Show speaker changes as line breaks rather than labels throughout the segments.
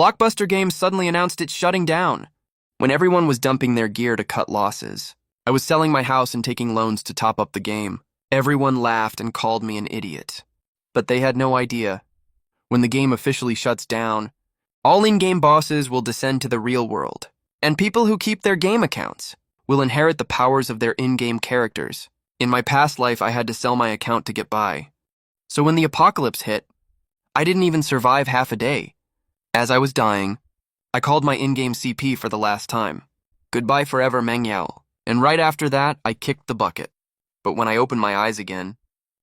Blockbuster Games suddenly announced it's shutting down. When everyone was dumping their gear to cut losses, I was selling my house and taking loans to top up the game. Everyone laughed and called me an idiot. But they had no idea. When the game officially shuts down, all in-game bosses will descend to the real world, and people who keep their game accounts will inherit the powers of their in-game characters. In my past life, I had to sell my account to get by. So when the apocalypse hit, I didn't even survive half a day. As I was dying, I called my in-game CP for the last time. Goodbye forever, Meng Yao. And right after that, I kicked the bucket. But when I opened my eyes again,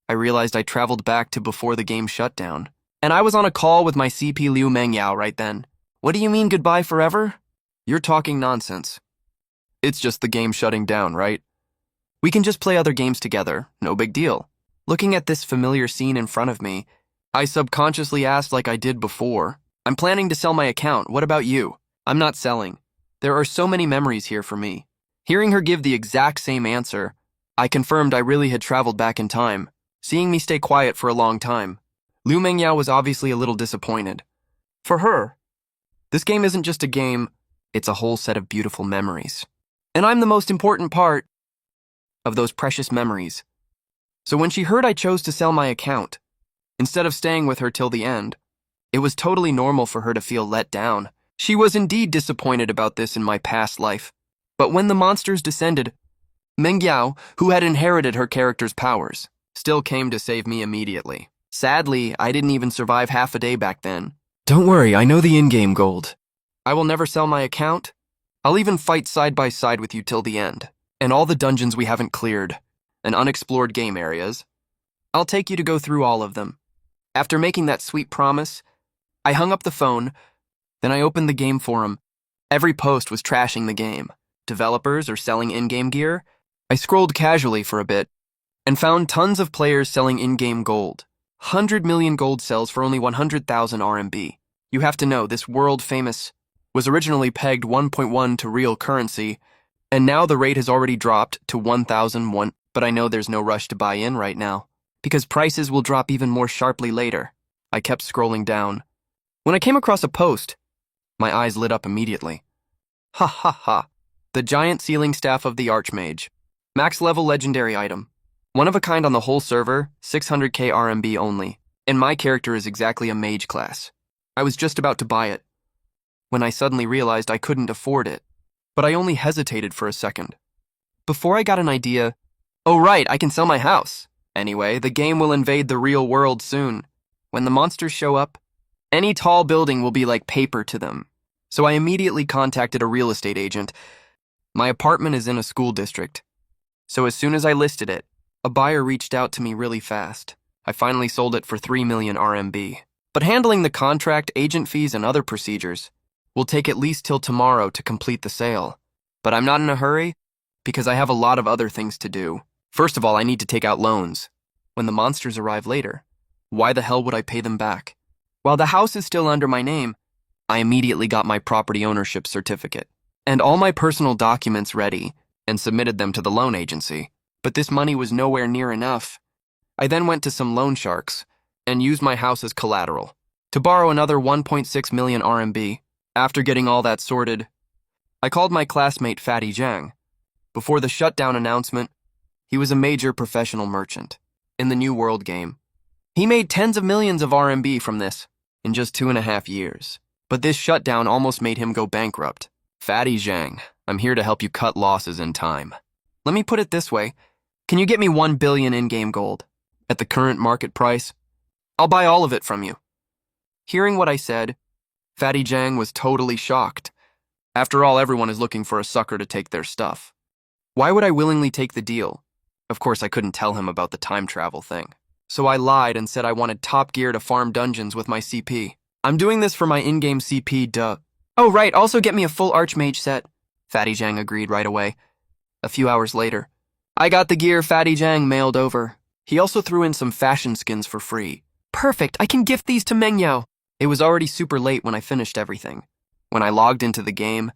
I realized I traveled back to before the game shut down. And I was on a call with my CP Liu Meng Yao right then. What do you mean goodbye forever? You're talking nonsense. It's just the game shutting down, right? We can just play other games together, no big deal. Looking at this familiar scene in front of me, I subconsciously asked like I did before. I'm planning to sell my account, what about you? I'm not selling. There are so many memories here for me. Hearing her give the exact same answer, I confirmed I really had traveled back in time, seeing me stay quiet for a long time. Liu Mengyao was obviously a little disappointed. For her, this game isn't just a game, it's a whole set of beautiful memories. And I'm the most important part of those precious memories. So when she heard I chose to sell my account, instead of staying with her till the end, it was totally normal for her to feel let down. She was indeed disappointed about this in my past life. But when the monsters descended, Meng Yao, who had inherited her character's powers, still came to save me immediately. Sadly, I didn't even survive half a day back then. Don't worry, I know the in-game gold. I will never sell my account. I'll even fight side by side with you till the end. And all the dungeons we haven't cleared, and unexplored game areas. I'll take you to go through all of them. After making that sweet promise, I hung up the phone, then I opened the game forum. Every post was trashing the game. Developers are selling in-game gear. I scrolled casually for a bit, and found tons of players selling in-game gold. 100 million gold cells for only 100,000 RMB. You have to know, this world-famous was originally pegged 1.1 to real currency, and now the rate has already dropped to 1,001, but I know there's no rush to buy in right now, because prices will drop even more sharply later. I kept scrolling down. When I came across a post, my eyes lit up immediately. Ha ha ha. The giant ceiling staff of the Archmage. Max level legendary item. One of a kind on the whole server, 600k RMB only, and my character is exactly a mage class. I was just about to buy it, when I suddenly realized I couldn't afford it. But I only hesitated for a second. Before I got an idea, oh right, I can sell my house. Anyway, the game will invade the real world soon. When the monsters show up, any tall building will be like paper to them. So I immediately contacted a real estate agent. My apartment is in a school district. So as soon as I listed it, a buyer reached out to me really fast. I finally sold it for 3 million RMB. But handling the contract, agent fees, and other procedures will take at least till tomorrow to complete the sale. But I'm not in a hurry, because I have a lot of other things to do. First of all, I need to take out loans. When the monsters arrive later, why the hell would I pay them back? While the house is still under my name, I immediately got my property ownership certificate and all my personal documents ready and submitted them to the loan agency. But this money was nowhere near enough. I then went to some loan sharks and used my house as collateral to borrow another 1.6 million RMB. After getting all that sorted, I called my classmate Fatty Zhang. Before the shutdown announcement, he was a major professional merchant in the New World game. He made tens of millions of RMB from this in just 2.5 years. But this shutdown almost made him go bankrupt. Fatty Zhang, I'm here to help you cut losses in time. Let me put it this way. Can you get me 1 billion in-game gold? At the current market price, I'll buy all of it from you. Hearing what I said, Fatty Zhang was totally shocked. After all, everyone is looking for a sucker to take their stuff. Why would I willingly take the deal? Of course, I couldn't tell him about the time travel thing. So I lied and said I wanted top gear to farm dungeons with my CP. I'm doing this for my in-game CP, duh. Oh right, also get me a full Archmage set. Fatty Zhang agreed right away. A few hours later, I got the gear Fatty Zhang mailed over. He also threw in some fashion skins for free. Perfect, I can gift these to Meng Yao. It was already super late when I finished everything. When I logged into the game,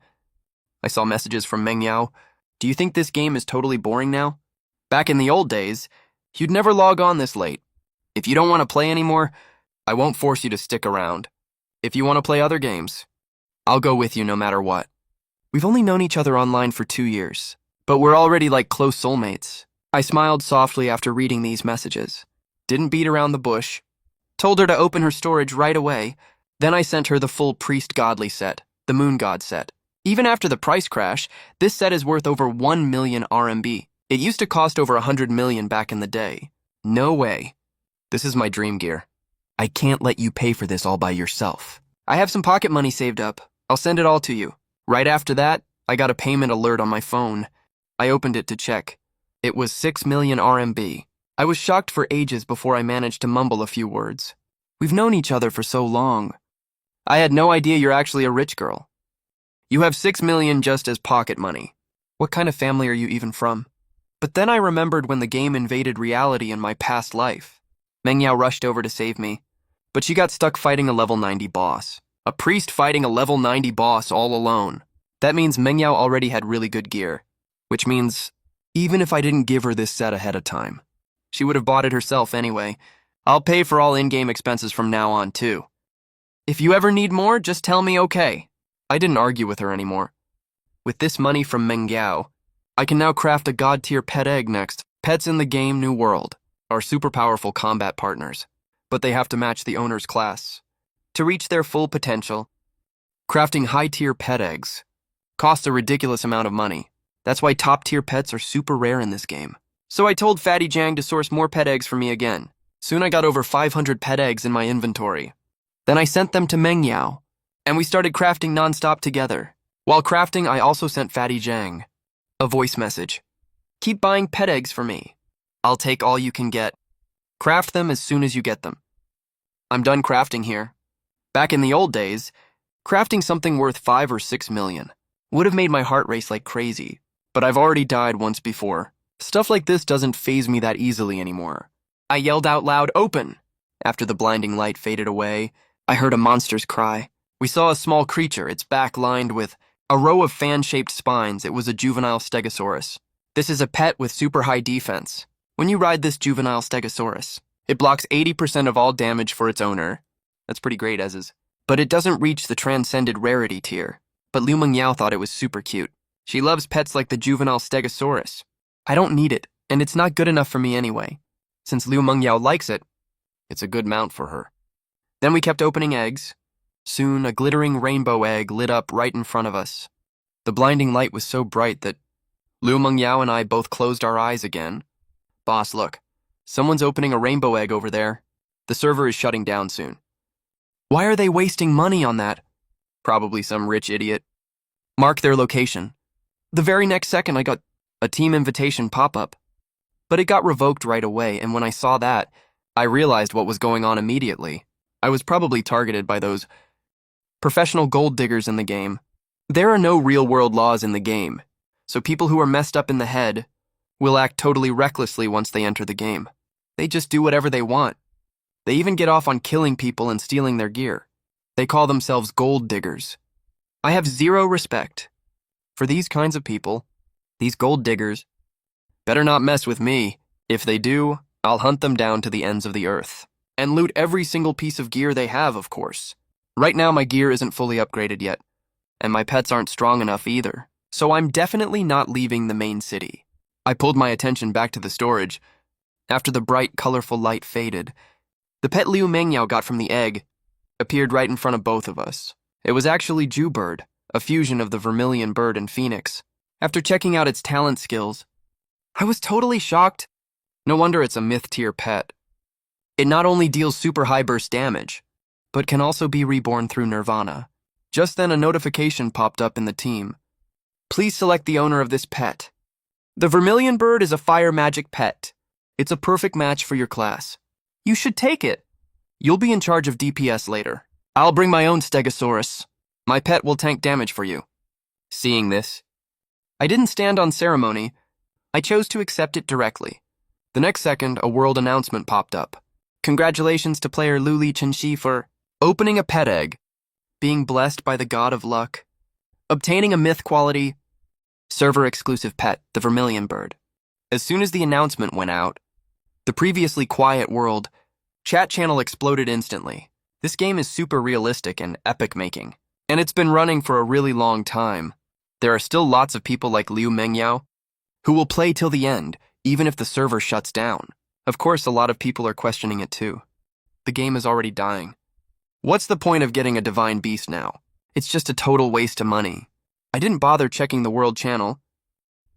I saw messages from Meng Yao. Do you think this game is totally boring now? Back in the old days, you'd never log on this late. If you don't want to play anymore, I won't force you to stick around. If you want to play other games, I'll go with you no matter what. We've only known each other online for 2 years, but we're already like close soulmates. I smiled softly after reading these messages. Didn't beat around the bush. Told her to open her storage right away. Then I sent her the full Priest Godly set, the Moon God set. Even after the price crash, this set is worth over 1 million RMB. It used to cost over 100 million back in the day. No way. This is my dream gear. I can't let you pay for this all by yourself. I have some pocket money saved up. I'll send it all to you. Right after that, I got a payment alert on my phone. I opened it to check. It was 6 million RMB. I was shocked for ages before I managed to mumble a few words. We've known each other for so long. I had no idea you're actually a rich girl. You have 6 million just as pocket money. What kind of family are you even from? But then I remembered when the game invaded reality in my past life. Meng Yao rushed over to save me, but she got stuck fighting a level 90 boss. A priest fighting a level 90 boss all alone. That means Meng Yao already had really good gear, which means even if I didn't give her this set ahead of time, she would have bought it herself anyway. I'll pay for all in-game expenses from now on, too. If you ever need more, just tell me okay. I didn't argue with her anymore. With this money from Meng Yao, I can now craft a god-tier pet egg next. Pets in the game New World are super powerful combat partners, but they have to match the owner's class. To reach their full potential, crafting high-tier pet eggs costs a ridiculous amount of money. That's why top-tier pets are super rare in this game. So I told Fatty Jang to source more pet eggs for me again. Soon I got over 500 pet eggs in my inventory. Then I sent them to Meng Yao, and we started crafting non-stop together. While crafting, I also sent Fatty Jang a voice message. Keep buying pet eggs for me. I'll take all you can get. Craft them as soon as you get them. I'm done crafting here. Back in the old days, crafting something worth 5 or 6 million would have made my heart race like crazy, but I've already died once before. Stuff like this doesn't faze me that easily anymore. I yelled out loud, "Open!" After the blinding light faded away, I heard a monster's cry. We saw a small creature, its back lined with a row of fan-shaped spines. It was a juvenile stegosaurus. This is a pet with super high defense. When you ride this juvenile stegosaurus, it blocks 80% of all damage for its owner. That's pretty great, as is. But it doesn't reach the transcended rarity tier. But Liu Mengyao thought it was super cute. She loves pets like the juvenile stegosaurus. I don't need it, and it's not good enough for me anyway. Since Liu Mengyao likes it, it's a good mount for her. Then we kept opening eggs. Soon, a glittering rainbow egg lit up right in front of us. The blinding light was so bright that Liu Mengyao and I both closed our eyes again. Boss, look. Someone's opening a rainbow egg over there. The server is shutting down soon. Why are they wasting money on that? Probably some rich idiot. Mark their location. The very next second, I got a team invitation pop-up. But it got revoked right away, and when I saw that, I realized what was going on immediately. I was probably targeted by those professional gold diggers in the game. There are no real-world laws in the game, so people who are messed up in the head will act totally recklessly once they enter the game. They just do whatever they want. They even get off on killing people and stealing their gear. They call themselves gold diggers. I have zero respect for these kinds of people. These gold diggers better not mess with me. If they do, I'll hunt them down to the ends of the earth and loot every single piece of gear they have, of course. Right now, my gear isn't fully upgraded yet, and my pets aren't strong enough either, so I'm definitely not leaving the main city. I pulled my attention back to the storage. After the bright, colorful light faded, the pet Liu Mengyao got from the egg appeared right in front of both of us. It was actually Jew Bird, a fusion of the vermilion bird and phoenix. After checking out its talent skills, I was totally shocked. No wonder it's a myth-tier pet. It not only deals super high burst damage, but can also be reborn through Nirvana. Just then a notification popped up in the team. Please select the owner of this pet. The vermilion bird is a fire magic pet. It's a perfect match for your class. You should take it. You'll be in charge of DPS later. I'll bring my own stegosaurus. My pet will tank damage for you. Seeing this, I didn't stand on ceremony. I chose to accept it directly. The next second, a world announcement popped up. Congratulations to player Luli Chenxi for opening a pet egg, being blessed by the god of luck, obtaining a myth quality, server-exclusive pet, the vermilion bird. As soon as the announcement went out, the previously quiet world chat channel exploded instantly. This game is super realistic and epic making. And it's been running for a really long time. There are still lots of people like Liu Mengyao who will play till the end, even if the server shuts down. Of course, a lot of people are questioning it too. The game is already dying. What's the point of getting a divine beast now? It's just a total waste of money. I didn't bother checking the world channel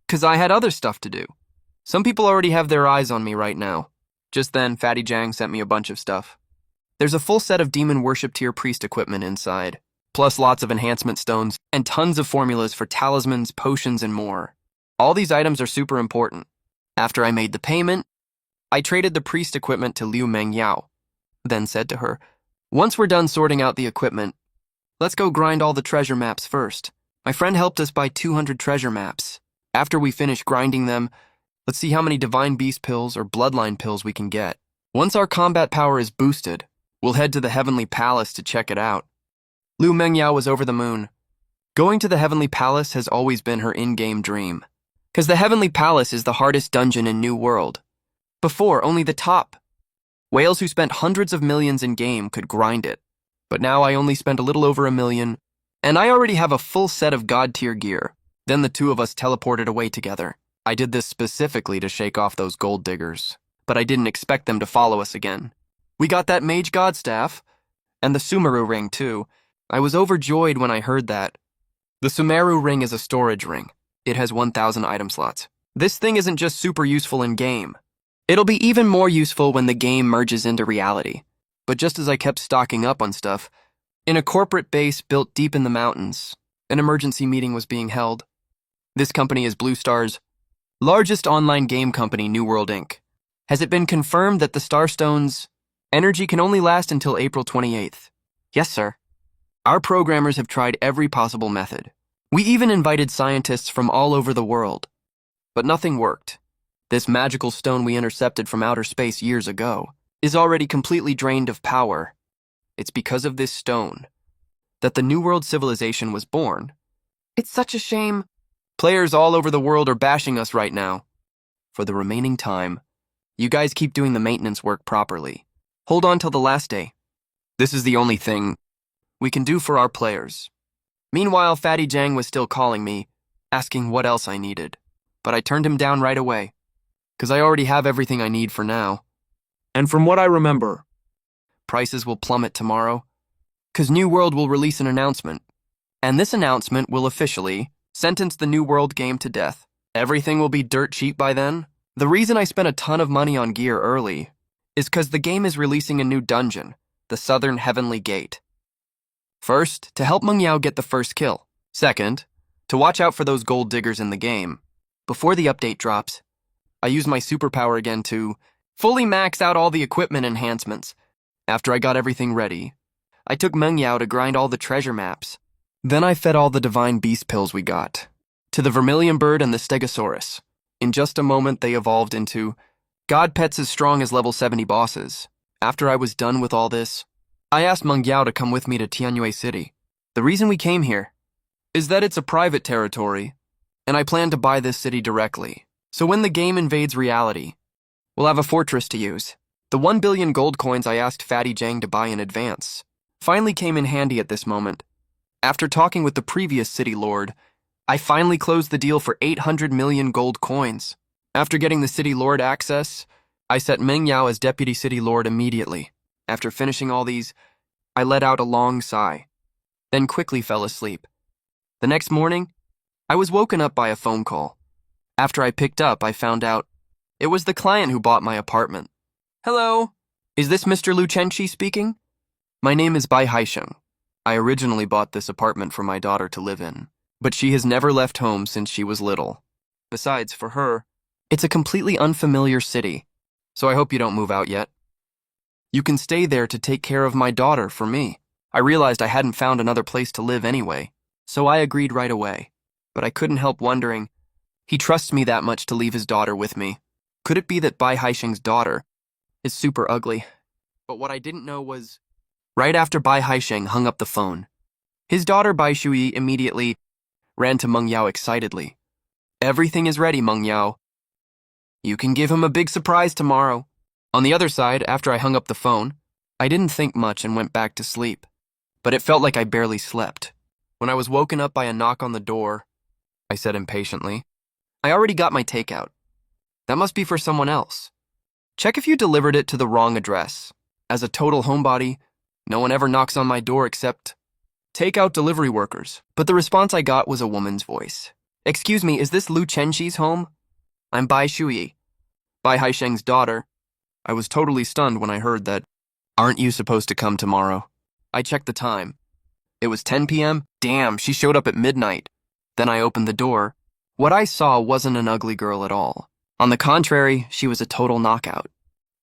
because I had other stuff to do. Some people already have their eyes on me right now. Just then, Fatty Jang sent me a bunch of stuff. There's a full set of demon worship tier priest equipment inside, plus lots of enhancement stones and tons of formulas for talismans, potions, and more. All these items are super important. After I made the payment, I traded the priest equipment to Liu Mengyao, then said to her, "Once we're done sorting out the equipment, let's go grind all the treasure maps first." My friend helped us buy 200 treasure maps. After we finish grinding them, let's see how many divine beast pills or bloodline pills we can get. Once our combat power is boosted, we'll head to the Heavenly Palace to check it out. Liu Mengyao was over the moon. Going to the Heavenly Palace has always been her in-game dream, because the Heavenly Palace is the hardest dungeon in New World. Before, only the top whales who spent hundreds of millions in-game could grind it, but now I only spent a little over $1 million, and I already have a full set of god-tier gear. Then the two of us teleported away together. I did this specifically to shake off those gold diggers, but I didn't expect them to follow us again. We got that mage god staff, and the Sumeru ring too. I was overjoyed when I heard that. The Sumeru ring is a storage ring. It has 1,000 item slots. This thing isn't just super useful in-game. It'll be even more useful when the game merges into reality. But just as I kept stocking up on stuff, in a corporate base built deep in the mountains, an emergency meeting was being held. This company is Blue Star's largest online game company, New World Inc. Has it been confirmed that the Starstone's energy can only last until April 28th? Yes, sir. Our programmers have tried every possible method. We even invited scientists from all over the world. But nothing worked. This magical stone we intercepted from outer space years ago is already completely drained of power. It's because of this stone that the New World civilization was born. It's such a shame. Players all over the world are bashing us right now. For the remaining time, you guys keep doing the maintenance work properly. Hold on till the last day. This is the only thing we can do for our players. Meanwhile, Fatty Jang was still calling me, asking what else I needed. But I turned him down right away, because I already have everything I need for now. And from what I remember, prices will plummet tomorrow, because New World will release an announcement. And this announcement will officially sentence the New World game to death. Everything will be dirt cheap by then. The reason I spent a ton of money on gear early is because the game is releasing a new dungeon, the Southern Heavenly Gate. First, to help Mengyao get the first kill. Second, to watch out for those gold diggers in the game. Before the update drops, I used my superpower again to fully max out all the equipment enhancements. After I got everything ready, I took Mengyao to grind all the treasure maps. Then I fed all the divine beast pills we got to the vermilion bird and the stegosaurus. In just a moment, they evolved into god pets as strong as level 70 bosses. After I was done with all this, I asked Mengyao to come with me to Tianyue City. The reason we came here is that it's a private territory, and I plan to buy this city directly. So when the game invades reality, we'll have a fortress to use. The 1 billion gold coins I asked Fatty Jang to buy in advance finally came in handy at this moment. After talking with the previous city lord, I finally closed the deal for 800 million gold coins. After getting the city lord access, I set Mengyao as deputy city lord immediately. After finishing all these, I let out a long sigh, then quickly fell asleep. The next morning, I was woken up by a phone call. After I picked up, I found out it was the client who bought my apartment. Hello, is this Mr. Lu Chenchi speaking? My name is Bai Haisheng. I originally bought this apartment for my daughter to live in, but she has never left home since she was little. Besides, for her, it's a completely unfamiliar city, so I hope you don't move out yet. You can stay there to take care of my daughter for me. I realized I hadn't found another place to live anyway, so I agreed right away. But I couldn't help wondering, he trusts me that much to leave his daughter with me. Could it be that Bai Haisheng's daughter is super ugly? But what I didn't know was, right after Bai Haisheng hung up the phone, his daughter Bai Shui immediately ran to Mengyao excitedly. Everything is ready, Mengyao. You can give him a big surprise tomorrow. On the other side, after I hung up the phone, I didn't think much and went back to sleep. But it felt like I barely slept. When I was woken up by a knock on the door, I said impatiently, I already got my takeout. That must be for someone else. Check if you delivered it to the wrong address. As a total homebody, no one ever knocks on my door except takeout delivery workers. But the response I got was a woman's voice. Excuse me, is this Lu Chenxi's home? I'm Bai Shuyi, Bai Haisheng's daughter. I was totally stunned when I heard that. Aren't you supposed to come tomorrow? I checked the time. It was 10 p.m. Damn, she showed up at midnight. Then I opened the door. What I saw wasn't an ugly girl at all. On the contrary, she was a total knockout.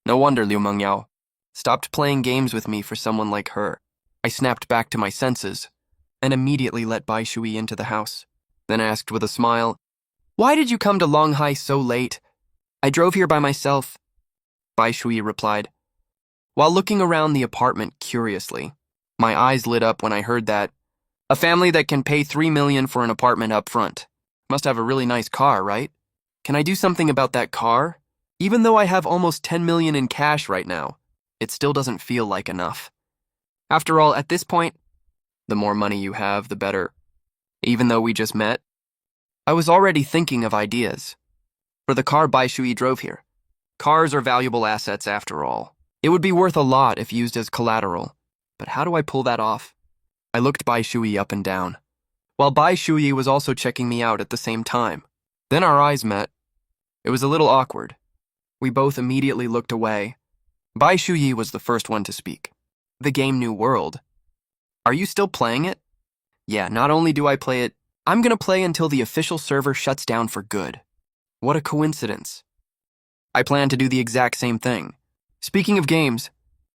No wonder Liu Mengyao stopped playing games with me for someone like her. I snapped back to my senses and immediately let Bai Shui into the house. Then asked with a smile, Why did you come to Longhai so late? I drove here by myself. Bai Shui replied, while looking around the apartment curiously. My eyes lit up when I heard that. A family that can pay $3 million for an apartment up front. Must have a really nice car, right? Can I do something about that car? Even though I have almost $10 million in cash right now, it still doesn't feel like enough. After all, at this point, the more money you have, the better. Even though we just met, I was already thinking of ideas. For the car Bai Shui drove here. Cars are valuable assets after all. It would be worth a lot if used as collateral. But how do I pull that off? I looked Bai Shui up and down, while Bai Shui was also checking me out at the same time. Then our eyes met. It was a little awkward. We both immediately looked away. Bai Shui was the first one to speak. The game New World. Are you still playing it? Yeah, not only do I play it, I'm gonna play until the official server shuts down for good. What a coincidence. I plan to do the exact same thing. Speaking of games,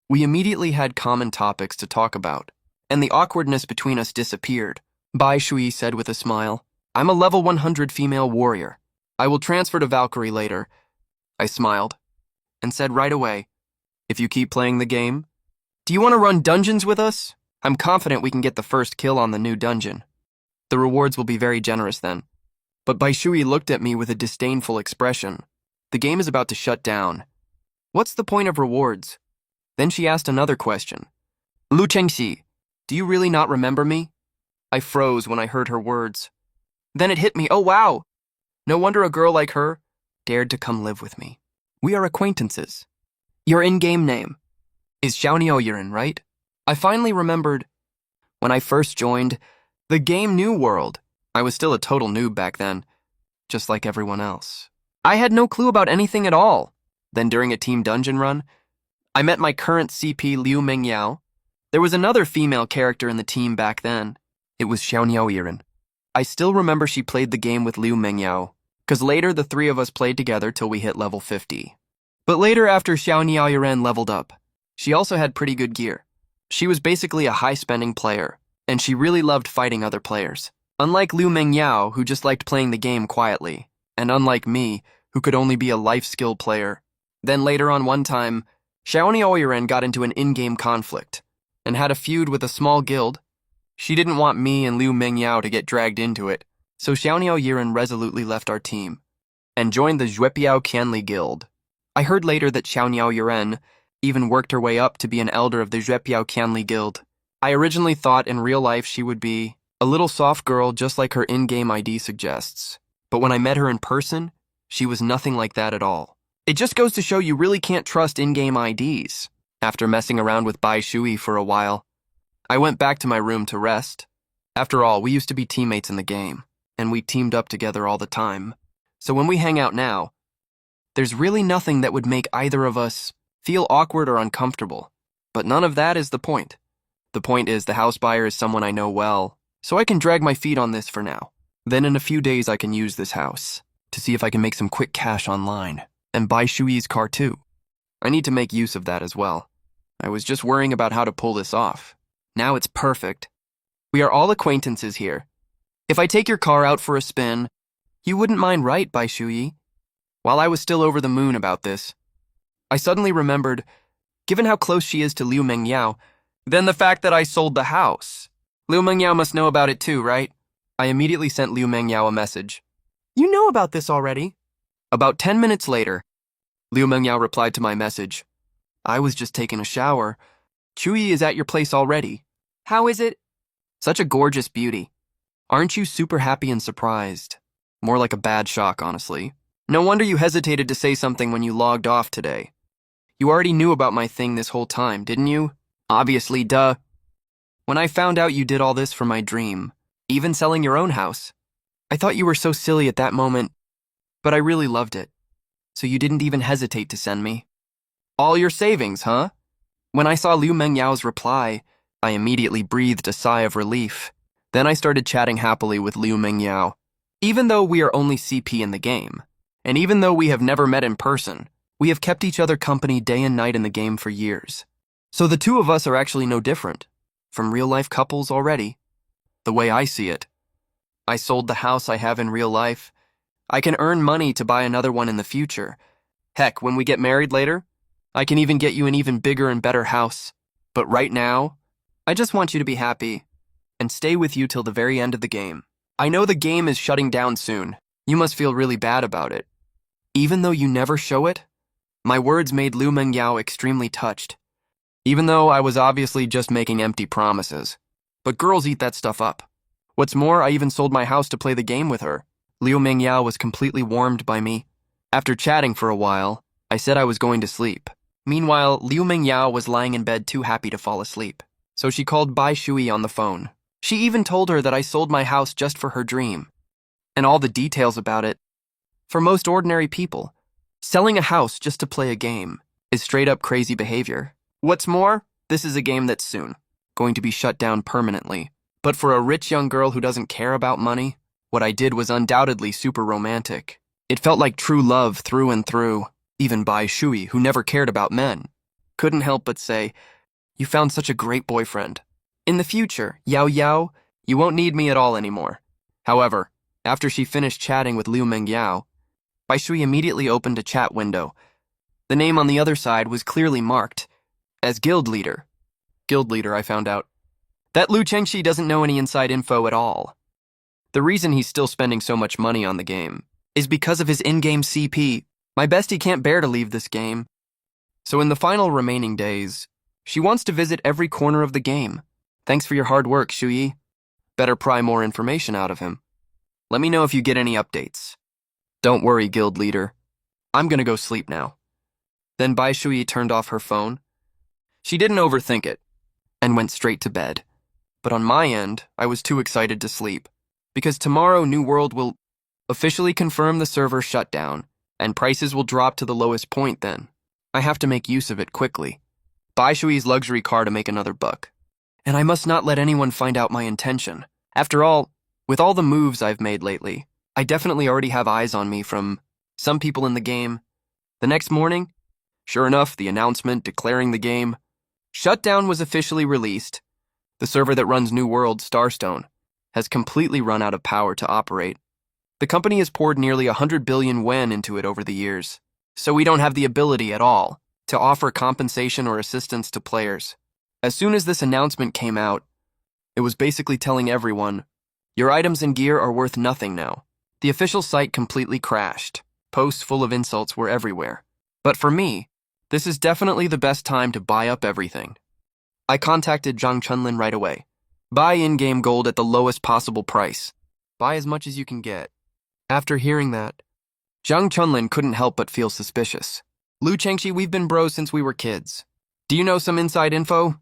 we immediately had common topics to talk about, and the awkwardness between us disappeared. Bai Shui said with a smile, I'm a level 100 female warrior. I will transfer to Valkyrie later. I smiled and said right away, if you keep playing the game, do you want to run dungeons with us? I'm confident we can get the first kill on the new dungeon. The rewards will be very generous then. But Bai Shui looked at me with a disdainful expression. The game is about to shut down. What's the point of rewards? Then she asked another question. Lu Chengxi, do you really not remember me? I froze when I heard her words. Then it hit me, oh wow! No wonder a girl like her dared to come live with me. We are acquaintances. Your in-game name is Xiaoniao Yuren, right? I finally remembered when I first joined the game New World. I was still a total noob back then, just like everyone else. I had no clue about anything at all. Then during a team dungeon run, I met my current CP Liu Mengyao. There was another female character in the team back then. It was Xiaoniao Yuren. I still remember she played the game with Liu Mengyao, because later the three of us played together till we hit level 50. But later after Xiaoniao Yuren leveled up, she also had pretty good gear. She was basically a high-spending player, and she really loved fighting other players. Unlike Liu Mengyao, who just liked playing the game quietly, and unlike me, who could only be a life skill player. Then later on one time, Xiaoniao Yuren got into an in-game conflict, and had a feud with a small guild. She didn't want me and Liu Mengyao to get dragged into it, so Xiaoniao Yuren resolutely left our team, and joined the Zhuepiao Qianli Guild. I heard later that Xiaoniao Yuren even worked her way up to be an elder of the Zhuepiao Qianli Guild. I originally thought in real life she would be a little soft girl just like her in-game ID suggests. But when I met her in person, she was nothing like that at all. It just goes to show you really can't trust in-game IDs. After messing around with Bai Shui for a while, I went back to my room to rest. After all, we used to be teammates in the game, and we teamed up together all the time. So when we hang out now, there's really nothing that would make either of us feel awkward or uncomfortable. But none of that is the point. The point is the house buyer is someone I know well, so I can drag my feet on this for now. Then in a few days I can use this house to see if I can make some quick cash online and buy Shui's car too. I need to make use of that as well. I was just worrying about how to pull this off. Now it's perfect. We are all acquaintances here. If I take your car out for a spin, you wouldn't mind, right, Bai Shui? While I was still over the moon about this, I suddenly remembered, given how close she is to Liu Mengyao, then the fact that I sold the house. Liu Mengyao must know about it too, right? I immediately sent Liu Mengyao a message. You know about this already. About 10 minutes later, Liu Mengyao replied to my message. I was just taking a shower. Chui is at your place already. How is it? Such a gorgeous beauty. Aren't you super happy and surprised? More like a bad shock, honestly. No wonder you hesitated to say something when you logged off today. You already knew about my thing this whole time, didn't you? Obviously, duh. When I found out you did all this for my dream, even selling your own house, I thought you were so silly at that moment, but I really loved it. So you didn't even hesitate to send me. All your savings, huh? When I saw Liu Mengyao's reply, I immediately breathed a sigh of relief. Then I started chatting happily with Liu Mengyao. Even though we are only CP in the game, and even though we have never met in person, we have kept each other company day and night in the game for years. So the two of us are actually no different from real-life couples already. The way I see it, I sold the house I have in real life. I can earn money to buy another one in the future. Heck, when we get married later, I can even get you an even bigger and better house. But right now, I just want you to be happy and stay with you till the very end of the game. I know the game is shutting down soon. You must feel really bad about it. Even though you never show it, my words made Liu Mengyao extremely touched. Even though I was obviously just making empty promises. But girls eat that stuff up. What's more, I even sold my house to play the game with her. Liu Mengyao was completely warmed by me. After chatting for a while, I said I was going to sleep. Meanwhile, Liu Mengyao was lying in bed too happy to fall asleep. So she called Bai Shui on the phone. She even told her that I sold my house just for her dream. And all the details about it. For most ordinary people, selling a house just to play a game is straight up crazy behavior. What's more, this is a game that's soon going to be shut down permanently. But for a rich young girl who doesn't care about money, what I did was undoubtedly super romantic. It felt like true love through and through. Even Bai Shui, who never cared about men, couldn't help but say, "You found such a great boyfriend. In the future, Yao Yao, you won't need me at all anymore." However, after she finished chatting with Liu Mengyao, Bai Shui immediately opened a chat window. The name on the other side was clearly marked as Guild Leader. Guild Leader, I found out. That Liu Chengxi doesn't know any inside info at all. The reason he's still spending so much money on the game is because of his in-game CP. My bestie can't bear to leave this game. So in the final remaining days, she wants to visit every corner of the game. Thanks for your hard work, Shuyi. Better pry more information out of him. Let me know if you get any updates. Don't worry, Guild Leader. I'm gonna go sleep now. Then Bai Shui turned off her phone. She didn't overthink it and went straight to bed. But on my end, I was too excited to sleep, because tomorrow New World will officially confirm the server shutdown, and prices will drop to the lowest point then. I have to make use of it quickly. Buy Shui's luxury car to make another buck. And I must not let anyone find out my intention. After all, with all the moves I've made lately, I definitely already have eyes on me from some people in the game. The next morning, sure enough, the announcement declaring the game shutdown was officially released. The server that runs New World, Starstone, has completely run out of power to operate. The company has poured nearly 100 billion yen into it over the years, so we don't have the ability at all to offer compensation or assistance to players. As soon as this announcement came out, it was basically telling everyone, your items and gear are worth nothing now. The official site completely crashed. Posts full of insults were everywhere. But for me, this is definitely the best time to buy up everything. I contacted Zhang Chunlin right away. Buy in-game gold at the lowest possible price. Buy as much as you can get. After hearing that, Zhang Chunlin couldn't help but feel suspicious. Liu Chengxi, we've been bros since we were kids. Do you know some inside info?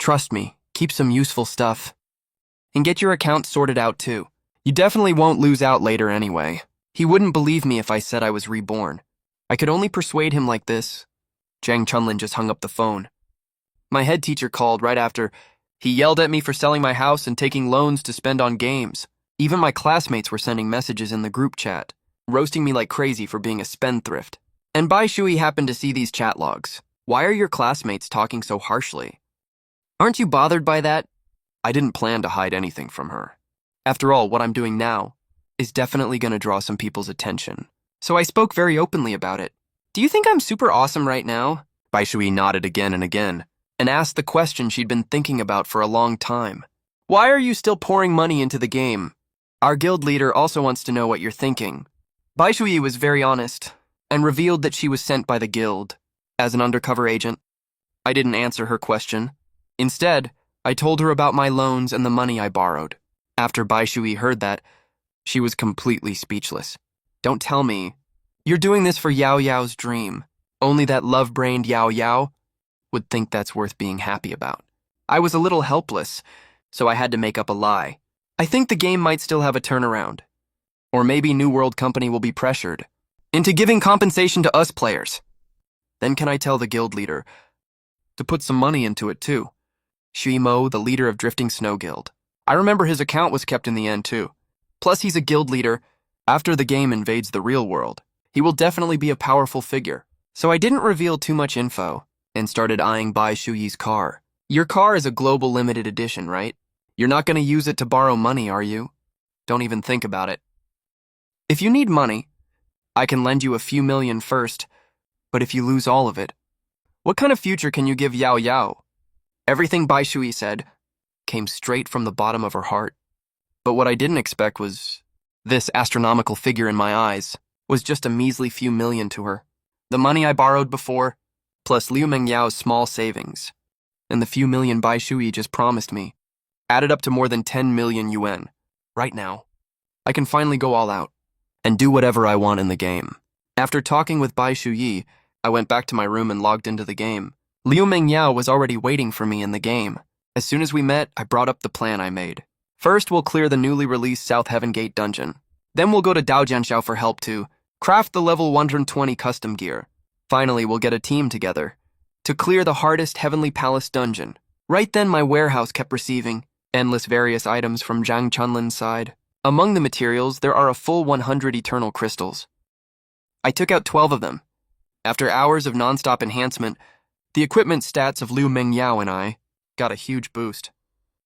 Trust me, keep some useful stuff. And get your account sorted out too. You definitely won't lose out later anyway. He wouldn't believe me if I said I was reborn. I could only persuade him like this. Zhang Chunlin just hung up the phone. My head teacher called right after. He yelled at me for selling my house and taking loans to spend on games. Even my classmates were sending messages in the group chat, roasting me like crazy for being a spendthrift. And Bai Shui happened to see these chat logs. Why are your classmates talking so harshly? Aren't you bothered by that? I didn't plan to hide anything from her. After all, what I'm doing now is definitely going to draw some people's attention. So I spoke very openly about it. Do you think I'm super awesome right now? Bai Shui nodded again and again, and asked the question she'd been thinking about for a long time. Why are you still pouring money into the game? Our guild leader also wants to know what you're thinking. Bai Shui was very honest, and revealed that she was sent by the guild as an undercover agent. I didn't answer her question. Instead, I told her about my loans and the money I borrowed. After Bai Shui heard that, she was completely speechless. Don't tell me. You're doing this for Yao Yao's dream. Only that love-brained Yao Yao would think that's worth being happy about. I was a little helpless, so I had to make up a lie. I think the game might still have a turnaround. Or maybe New World Company will be pressured into giving compensation to us players. Then can I tell the guild leader to put some money into it too? Shui Mo, the leader of Drifting Snow Guild. I remember his account was kept in the end too. Plus he's a guild leader. After the game invades the real world, he will definitely be a powerful figure. So I didn't reveal too much info and started eyeing Bai Shuyi's car. Your car is a global limited edition, right? You're not going to use it to borrow money, are you? Don't even think about it. If you need money, I can lend you a few million first, but if you lose all of it, what kind of future can you give Yao Yao? Everything Bai Shui said came straight from the bottom of her heart. But what I didn't expect was this astronomical figure in my eyes was just a measly few million to her. The money I borrowed before, plus Liu Mengyao's small savings, and the few million Bai Shui just promised me, added up to more than 10 million yuan. Right now, I can finally go all out and do whatever I want in the game. After talking with Bai Shuyi, I went back to my room and logged into the game. Liu Mengyao was already waiting for me in the game. As soon as we met, I brought up the plan I made. First, we'll clear the newly released South Heaven Gate dungeon. Then we'll go to Daojianshao for help to craft the level 120 custom gear. Finally, we'll get a team together to clear the hardest Heavenly Palace dungeon. Right then, my warehouse kept receiving endless various items from Zhang Chunlin's side. Among the materials, there are a full 100 eternal crystals. I took out 12 of them. After hours of non-stop enhancement, the equipment stats of Liu Mengyao and I got a huge boost.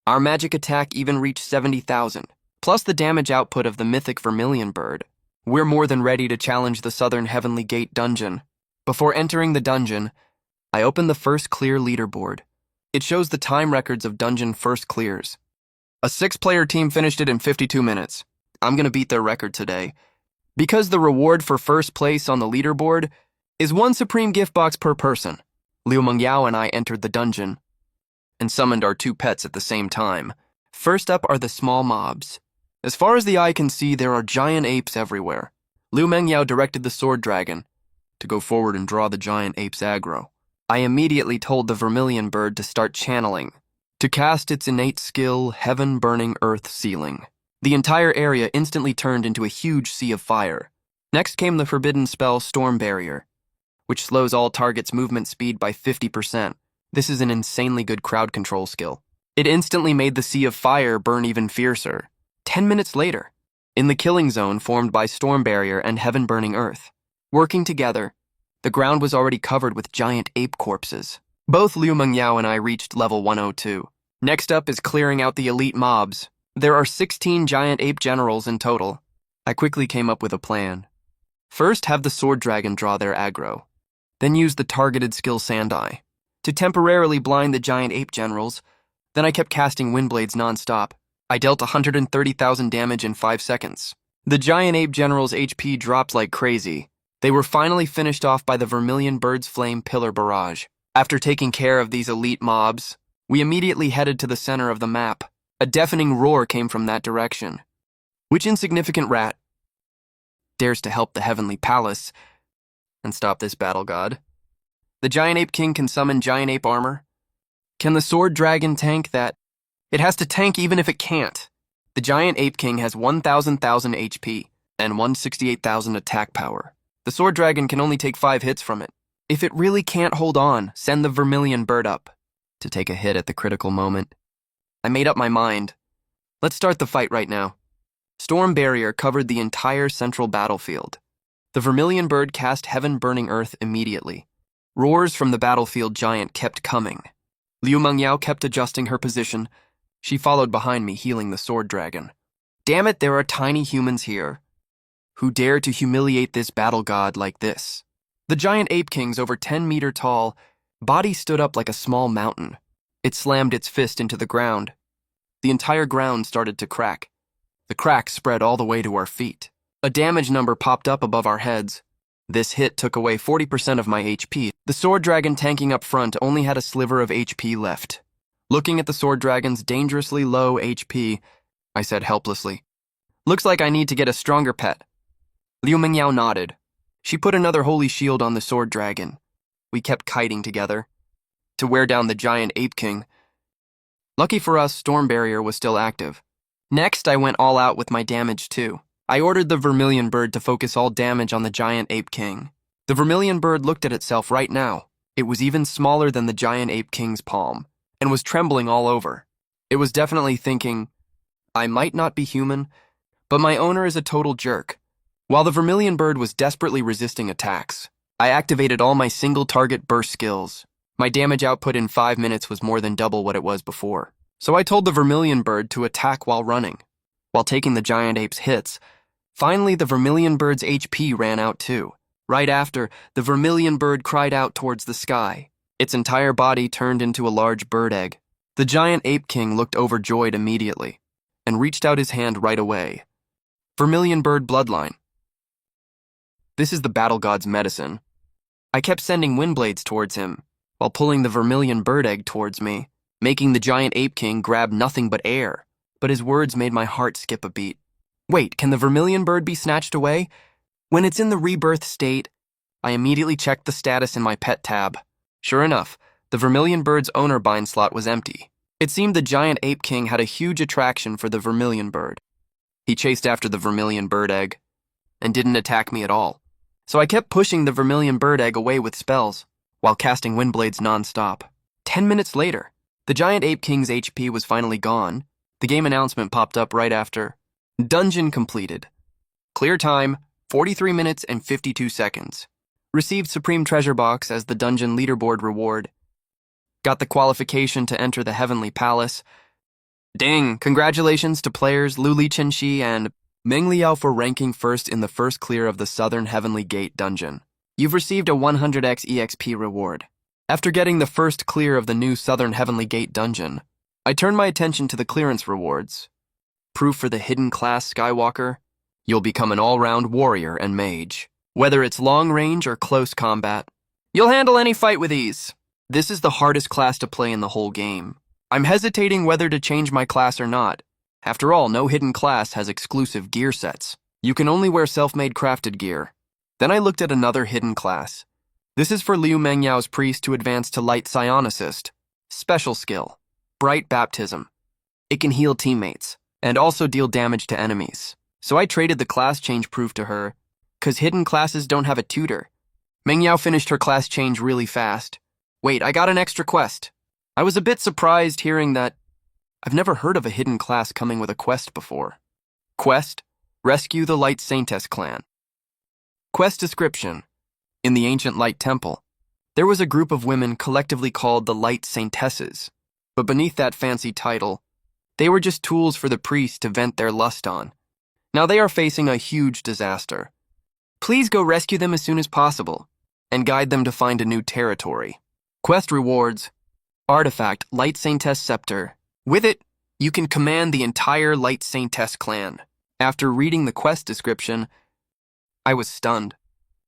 Our magic attack even reached 70,000, plus the damage output of the mythic vermilion bird. We're more than ready to challenge the Southern Heavenly Gate dungeon. Before entering the dungeon, I opened the first clear leaderboard. It shows the time records of dungeon first clears. A 6-player team finished it in 52 minutes. I'm gonna beat their record today. Because the reward for first place on the leaderboard is 1 supreme gift box per person. Liu Mengyao and I entered the dungeon and summoned our 2 pets at the same time. First up are the small mobs. As far as the eye can see, there are giant apes everywhere. Liu Mengyao directed the sword dragon to go forward and draw the giant ape's aggro. I immediately told the vermilion bird to start channeling, to cast its innate skill, Heaven Burning Earth Sealing. The entire area instantly turned into a huge sea of fire. Next came the forbidden spell Storm Barrier, which slows all targets' movement speed by 50%. This is an insanely good crowd control skill. It instantly made the sea of fire burn even fiercer. 10 minutes later, in the killing zone formed by Storm Barrier and Heaven Burning Earth, working together, the ground was already covered with giant ape corpses. Both Liu Mengyao and I reached level 102. Next up is clearing out the elite mobs. There are 16 giant ape generals in total. I quickly came up with a plan. First, have the sword dragon draw their aggro. Then use the targeted skill Sandai to temporarily blind the giant ape generals. Then I kept casting Windblades non-stop. I dealt 130,000 damage in 5 seconds. The giant ape generals' HP dropped like crazy. They were finally finished off by the Vermilion Bird's Flame Pillar Barrage. After taking care of these elite mobs, we immediately headed to the center of the map. A deafening roar came from that direction. Which insignificant rat dares to help the Heavenly Palace and stop this battle god? The Giant Ape King can summon Giant Ape armor. Can the Sword Dragon tank that? It has to tank even if it can't. The Giant Ape King has 1,000 HP and 168,000 attack power. The Sword Dragon can only take 5 hits from it. If it really can't hold on, send the Vermilion Bird up to take a hit at the critical moment. I made up my mind. Let's start the fight right now. Storm Barrier covered the entire central battlefield. The Vermilion Bird cast Heaven Burning Earth immediately. Roars from the battlefield giant kept coming. Liu Mengyao kept adjusting her position. She followed behind me, healing the Sword Dragon. Damn it, there are tiny humans here who dare to humiliate this battle god like this. The giant ape king's over 10-meter tall body stood up like a small mountain. It slammed its fist into the ground. The entire ground started to crack. The crack spread all the way to our feet. A damage number popped up above our heads. This hit took away 40% of my HP. The sword dragon tanking up front only had a sliver of HP left. Looking at the sword dragon's dangerously low HP, I said helplessly. Looks like I need to get a stronger pet. Liu Mingyao nodded. She put another holy shield on the sword dragon. We kept kiting together to wear down the giant ape king. Lucky for us, Storm Barrier was still active. Next, I went all out with my damage too. I ordered the Vermilion Bird to focus all damage on the giant ape king. The Vermilion Bird looked at itself right now. It was even smaller than the giant ape king's palm, and was trembling all over. It was definitely thinking, I might not be human, but my owner is a total jerk. While the Vermilion Bird was desperately resisting attacks, I activated all my single target burst skills. My damage output in 5 minutes was more than double what it was before. So I told the Vermilion Bird to attack while running. While taking the giant ape's hits, finally the Vermilion Bird's HP ran out too. Right after, the Vermilion Bird cried out towards the sky. Its entire body turned into a large bird egg. The giant ape king looked overjoyed immediately, and reached out his hand right away. Vermilion Bird bloodline. This is the battle god's medicine. I kept sending wind blades towards him, while pulling the Vermilion Bird egg towards me, making the giant ape king grab nothing but air. But his words made my heart skip a beat. Wait, can the Vermilion Bird be snatched away? When it's in the rebirth state, I immediately checked the status in my pet tab. Sure enough, the Vermilion Bird's owner bind slot was empty. It seemed the giant ape king had a huge attraction for the Vermilion Bird. He chased after the Vermilion Bird egg, and didn't attack me at all. So I kept pushing the Vermilion Bird egg away with spells, while casting wind blades non-stop. 10 minutes later, the giant ape king's HP was finally gone. The game announcement popped up right after. Dungeon completed. Clear time, 43 minutes and 52 seconds. Received Supreme Treasure Box as the dungeon leaderboard reward. Got the qualification to enter the Heavenly Palace. Ding! Congratulations to players Luli Chenxi and Meng Liao for ranking first in the first clear of the Southern Heavenly Gate dungeon. You've received a 100x EXP reward. After getting the first clear of the new Southern Heavenly Gate dungeon, I turned my attention to the clearance rewards. Proof for the hidden class Skywalker. You'll become an all-round warrior and mage. Whether it's long range or close combat, you'll handle any fight with ease. This is the hardest class to play in the whole game. I'm hesitating whether to change my class or not. After all, no hidden class has exclusive gear sets. You can only wear self-made crafted gear. Then I looked at another hidden class. This is for Liu Mengyao's priest to advance to light psionicist. Special skill. Bright baptism. It can heal teammates, and also deal damage to enemies. So I traded the class change proof to her, cause hidden classes don't have a tutor. Mengyao finished her class change really fast. Wait, I got an extra quest. I was a bit surprised hearing that. I've never heard of a hidden class coming with a quest before. Quest: Rescue the Light Saintess clan. Quest description: In the ancient Light Temple, there was a group of women collectively called the Light Saintesses, but beneath that fancy title, they were just tools for the priest to vent their lust on. Now they are facing a huge disaster. Please go rescue them as soon as possible, and guide them to find a new territory. Quest rewards: Artifact Light Saintess Scepter. With it, you can command the entire Light Saintess clan. After reading the quest description, I was stunned.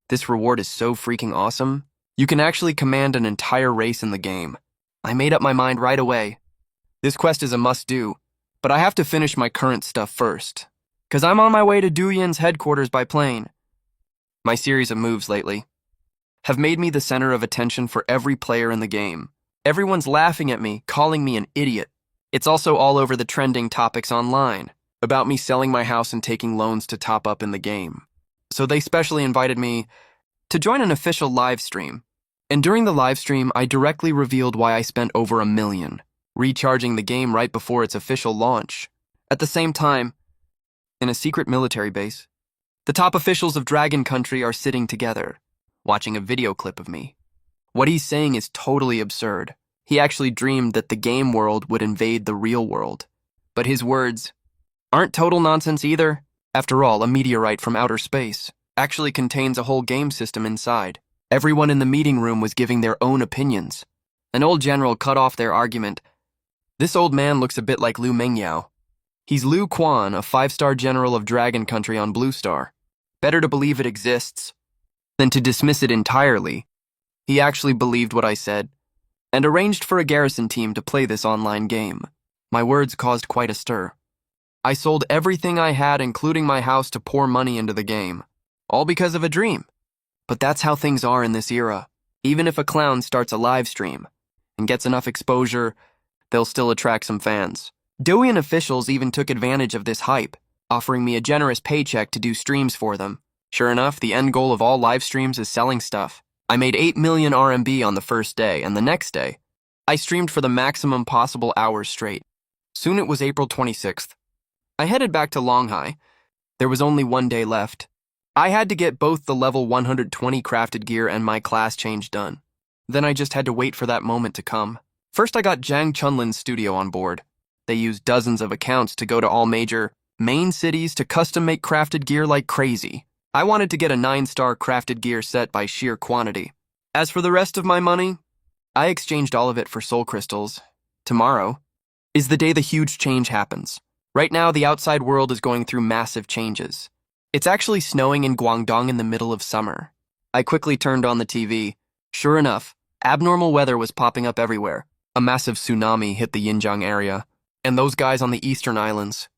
This reward is so freaking awesome. You can actually command an entire race in the game. I made up my mind right away. This quest is a must-do, but I have to finish my current stuff first, cause I'm on my way to Duyan's headquarters by plane. My series of moves lately have made me the center of attention for every player in the game. Everyone's laughing at me, calling me an idiot. It's also all over the trending topics online about me selling my house and taking loans to top up in the game. So they specially invited me to join an official live stream. And during the live stream, I directly revealed why I spent over $1 million recharging the game right before its official launch. At the same time, in a secret military base, the top officials of Dragon Country are sitting together, watching a video clip of me. What he's saying is totally absurd. He actually dreamed that the game world would invade the real world. But his words aren't total nonsense either. After all, a meteorite from outer space actually contains a whole game system inside. Everyone in the meeting room was giving their own opinions. An old general cut off their argument. This old man looks a bit like Liu Mengyao. He's Liu Quan, a 5-star general of Dragon Country on Blue Star. Better to believe it exists than to dismiss it entirely. He actually believed what I said, and arranged for a garrison team to play this online game. My words caused quite a stir. I sold everything I had, including my house, to pour money into the game. All because of a dream. But that's how things are in this era. Even if a clown starts a live stream and gets enough exposure, they'll still attract some fans. Douyin officials even took advantage of this hype, offering me a generous paycheck to do streams for them. Sure enough, the end goal of all live streams is selling stuff. I made 8 million RMB on the first day, and the next day, I streamed for the maximum possible hours straight. Soon it was April 26th. I headed back to Longhai. There was only one day left. I had to get both the level 120 crafted gear and my class change done. Then I just had to wait for that moment to come. First I got Zhang Chunlin's studio on board. They used dozens of accounts to go to all major main cities to custom make crafted gear like crazy. I wanted to get a 9-star crafted gear set by sheer quantity. As for the rest of my money, I exchanged all of it for soul crystals. Tomorrow is the day the huge change happens. Right now, the outside world is going through massive changes. It's actually snowing in Guangdong in the middle of summer. I quickly turned on the TV. Sure enough, abnormal weather was popping up everywhere. A massive tsunami hit the Yinjiang area, and those guys on the eastern islands,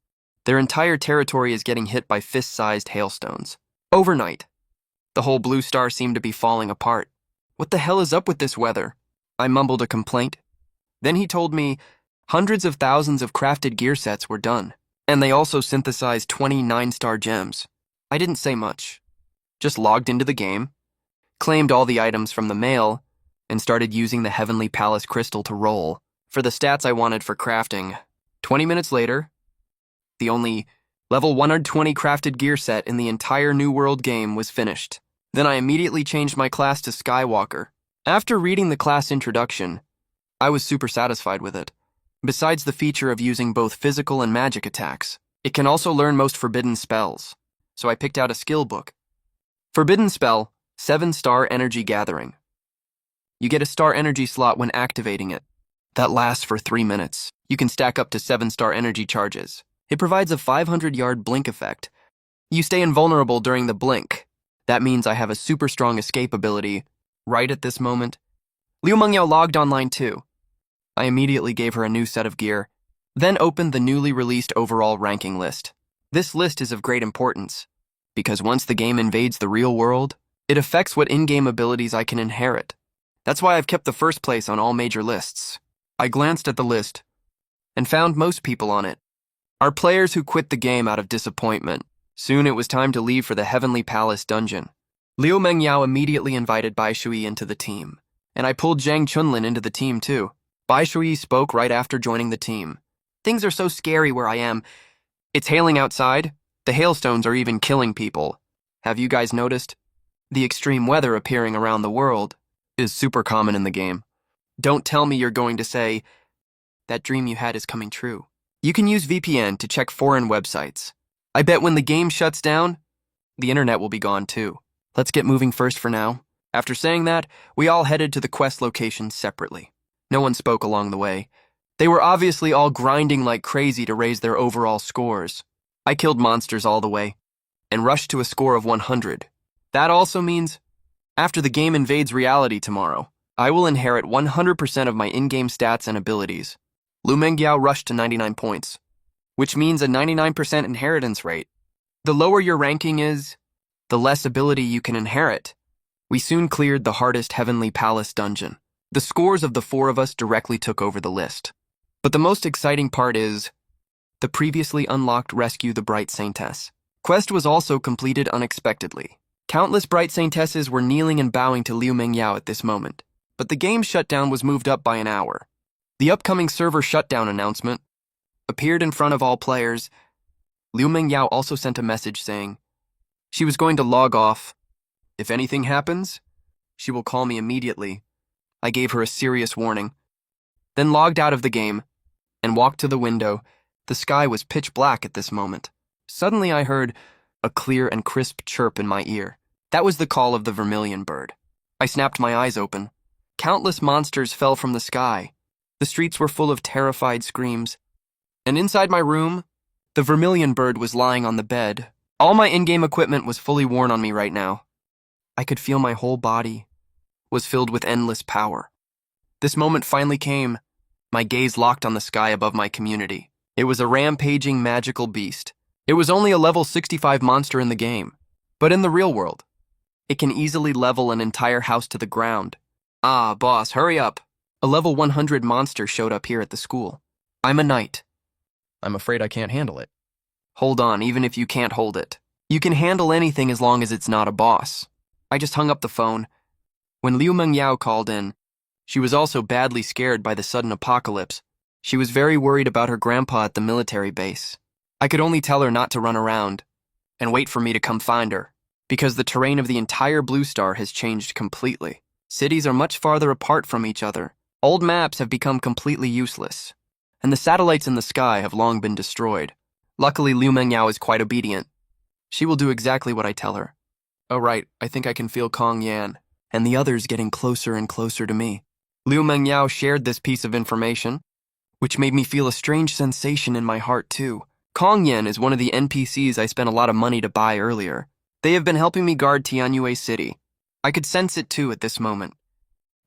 their entire territory is getting hit by fist-sized hailstones. Overnight, the whole blue star seemed to be falling apart. What the hell is up with this weather? I mumbled a complaint. Then he told me hundreds of thousands of crafted gear sets were done, and they also synthesized 20 9-star gems. I didn't say much, just logged into the game, claimed all the items from the mail, and started using the Heavenly Palace crystal to roll for the stats I wanted for crafting. 20 minutes later, the only level 120 crafted gear set in the entire New World game was finished. Then I immediately changed my class to Skywalker. After reading the class introduction, I was super satisfied with it. Besides the feature of using both physical and magic attacks, it can also learn most forbidden spells. So I picked out a skill book. Forbidden spell, 7-star energy gathering. You get a star energy slot when activating it. That lasts for 3 minutes. You can stack up to 7-star energy charges. It provides a 500-yard blink effect. You stay invulnerable during the blink. That means I have a super strong escape ability right at this moment. Liu Mengyao logged online too. I immediately gave her a new set of gear, then opened the newly released overall ranking list. This list is of great importance, because once the game invades the real world, it affects what in-game abilities I can inherit. That's why I've kept the first place on all major lists. I glanced at the list and found most people on it are players who quit the game out of disappointment. Soon it was time to leave for the Heavenly Palace dungeon. Liu Mengyao immediately invited Bai Shui into the team, and I pulled Zhang Chunlin into the team too. Bai Shui spoke right after joining the team. Things are so scary where I am. It's hailing outside. The hailstones are even killing people. Have you guys noticed? The extreme weather appearing around the world is super common in the game. Don't tell me you're going to say, that dream you had is coming true. You can use VPN to check foreign websites. I bet when the game shuts down, the internet will be gone too. Let's get moving first for now. After saying that, we all headed to the quest locations separately. No one spoke along the way. They were obviously all grinding like crazy to raise their overall scores. I killed monsters all the way and rushed to a score of 100. That also means, after the game invades reality tomorrow, I will inherit 100% of my in-game stats and abilities. Liu Mengyao rushed to 99 points, which means a 99% inheritance rate. The lower your ranking is, the less ability you can inherit. We soon cleared the hardest Heavenly Palace dungeon. The scores of the 4 of us directly took over the list. But the most exciting part is the previously unlocked Rescue the Bright Saintess. Quest was also completed unexpectedly. Countless Bright Saintesses were kneeling and bowing to Liu Mengyao at this moment, but the game shutdown was moved up by an hour. The upcoming server shutdown announcement appeared in front of all players. Liu Mengyao also sent a message saying she was going to log off. If anything happens, she will call me immediately. I gave her a serious warning, then logged out of the game and walked to the window. The sky was pitch black at this moment. Suddenly I heard a clear and crisp chirp in my ear. That was the call of the vermilion bird. I snapped my eyes open. Countless monsters fell from the sky. The streets were full of terrified screams. And inside my room, the vermilion bird was lying on the bed. All my in-game equipment was fully worn on me right now. I could feel my whole body was filled with endless power. This moment finally came. My gaze locked on the sky above my community. It was a rampaging magical beast. It was only a level 65 monster in the game, but in the real world, it can easily level an entire house to the ground. Ah, boss, hurry up. A level 100 monster showed up here at the school. I'm a knight. I'm afraid I can't handle it. Hold on, even if you can't hold it. You can handle anything as long as it's not a boss. I just hung up the phone. When Liu Mengyao called in, she was also badly scared by the sudden apocalypse. She was very worried about her grandpa at the military base. I could only tell her not to run around and wait for me to come find her, because the terrain of the entire Blue Star has changed completely. Cities are much farther apart from each other. Old maps have become completely useless, and the satellites in the sky have long been destroyed. Luckily, Liu Mengyao is quite obedient. She will do exactly what I tell her. Oh right, I think I can feel Kong Yan and the others getting closer and closer to me. Liu Mengyao shared this piece of information, which made me feel a strange sensation in my heart too. Kong Yan is one of the NPCs I spent a lot of money to buy earlier. They have been helping me guard Tianyue City. I could sense it too at this moment.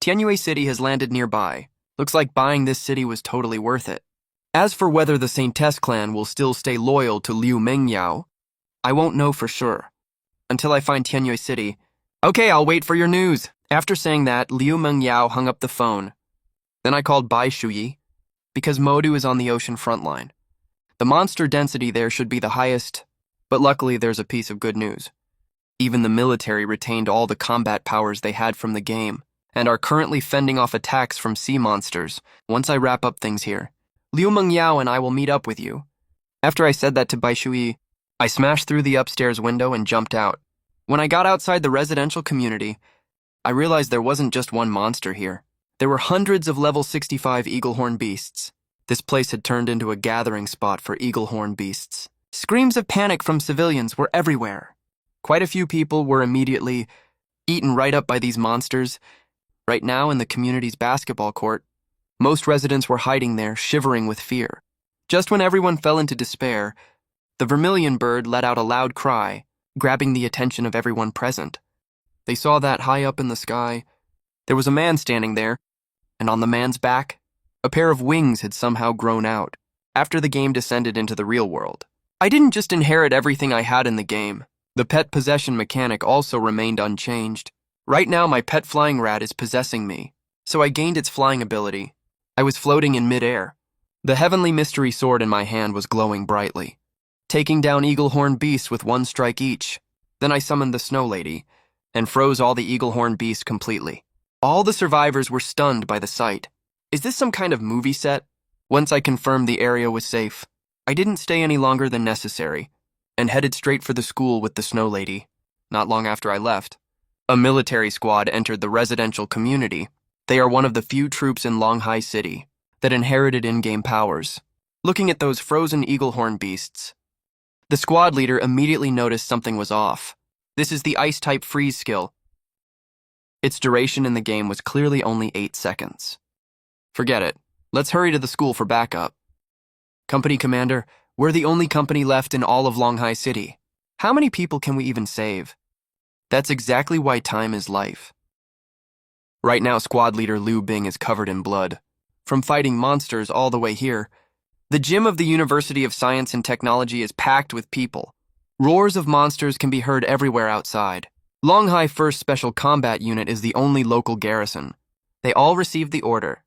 Tianyue City has landed nearby. Looks like buying this city was totally worth it. As for whether the Saintess clan will still stay loyal to Liu Mengyao, I won't know for sure until I find Tianyue City. Okay, I'll wait for your news. After saying that, Liu Mengyao hung up the phone. Then I called Bai Shuyi, because Modu is on the ocean front line. The monster density there should be the highest, but luckily there's a piece of good news. Even the military retained all the combat powers they had from the game, and are currently fending off attacks from sea monsters. Once I wrap up things here, Liu Mengyao and I will meet up with you. After I said that to Bai Shuyi, I smashed through the upstairs window and jumped out. When I got outside the residential community, I realized there wasn't just one monster here. There were hundreds of level 65 eaglehorn beasts. This place had turned into a gathering spot for eaglehorn beasts. Screams of panic from civilians were everywhere. Quite a few people were immediately eaten right up by these monsters. Right now in the community's basketball court, most residents were hiding there, shivering with fear. Just when everyone fell into despair, the vermilion bird let out a loud cry, grabbing the attention of everyone present. They saw that high up in the sky, there was a man standing there, and on the man's back, a pair of wings had somehow grown out. After the game descended into the real world, I didn't just inherit everything I had in the game. The pet possession mechanic also remained unchanged. Right now, my pet flying rat is possessing me, so I gained its flying ability. I was floating in midair. The heavenly mystery sword in my hand was glowing brightly, taking down eaglehorn beasts with one strike each. Then I summoned the Snow Lady and froze all the eaglehorn beasts completely. All the survivors were stunned by the sight. Is this some kind of movie set? Once I confirmed the area was safe, I didn't stay any longer than necessary and headed straight for the school with the Snow Lady. Not long after I left, a military squad entered the residential community. They are one of the few troops in Longhai City that inherited in-game powers. Looking at those frozen eaglehorn beasts, the squad leader immediately noticed something was off. This is the Ice-type freeze skill. Its duration in the game was clearly only 8 seconds. Forget it. Let's hurry to the school for backup. Company commander, we're the only company left in all of Longhai City. How many people can we even save? That's exactly why time is life. Right now, squad leader Liu Bing is covered in blood. From fighting monsters all the way here, the gym of the University of Science and Technology is packed with people. Roars of monsters can be heard everywhere outside. Longhai 1st Special Combat Unit is the only local garrison. They all received the order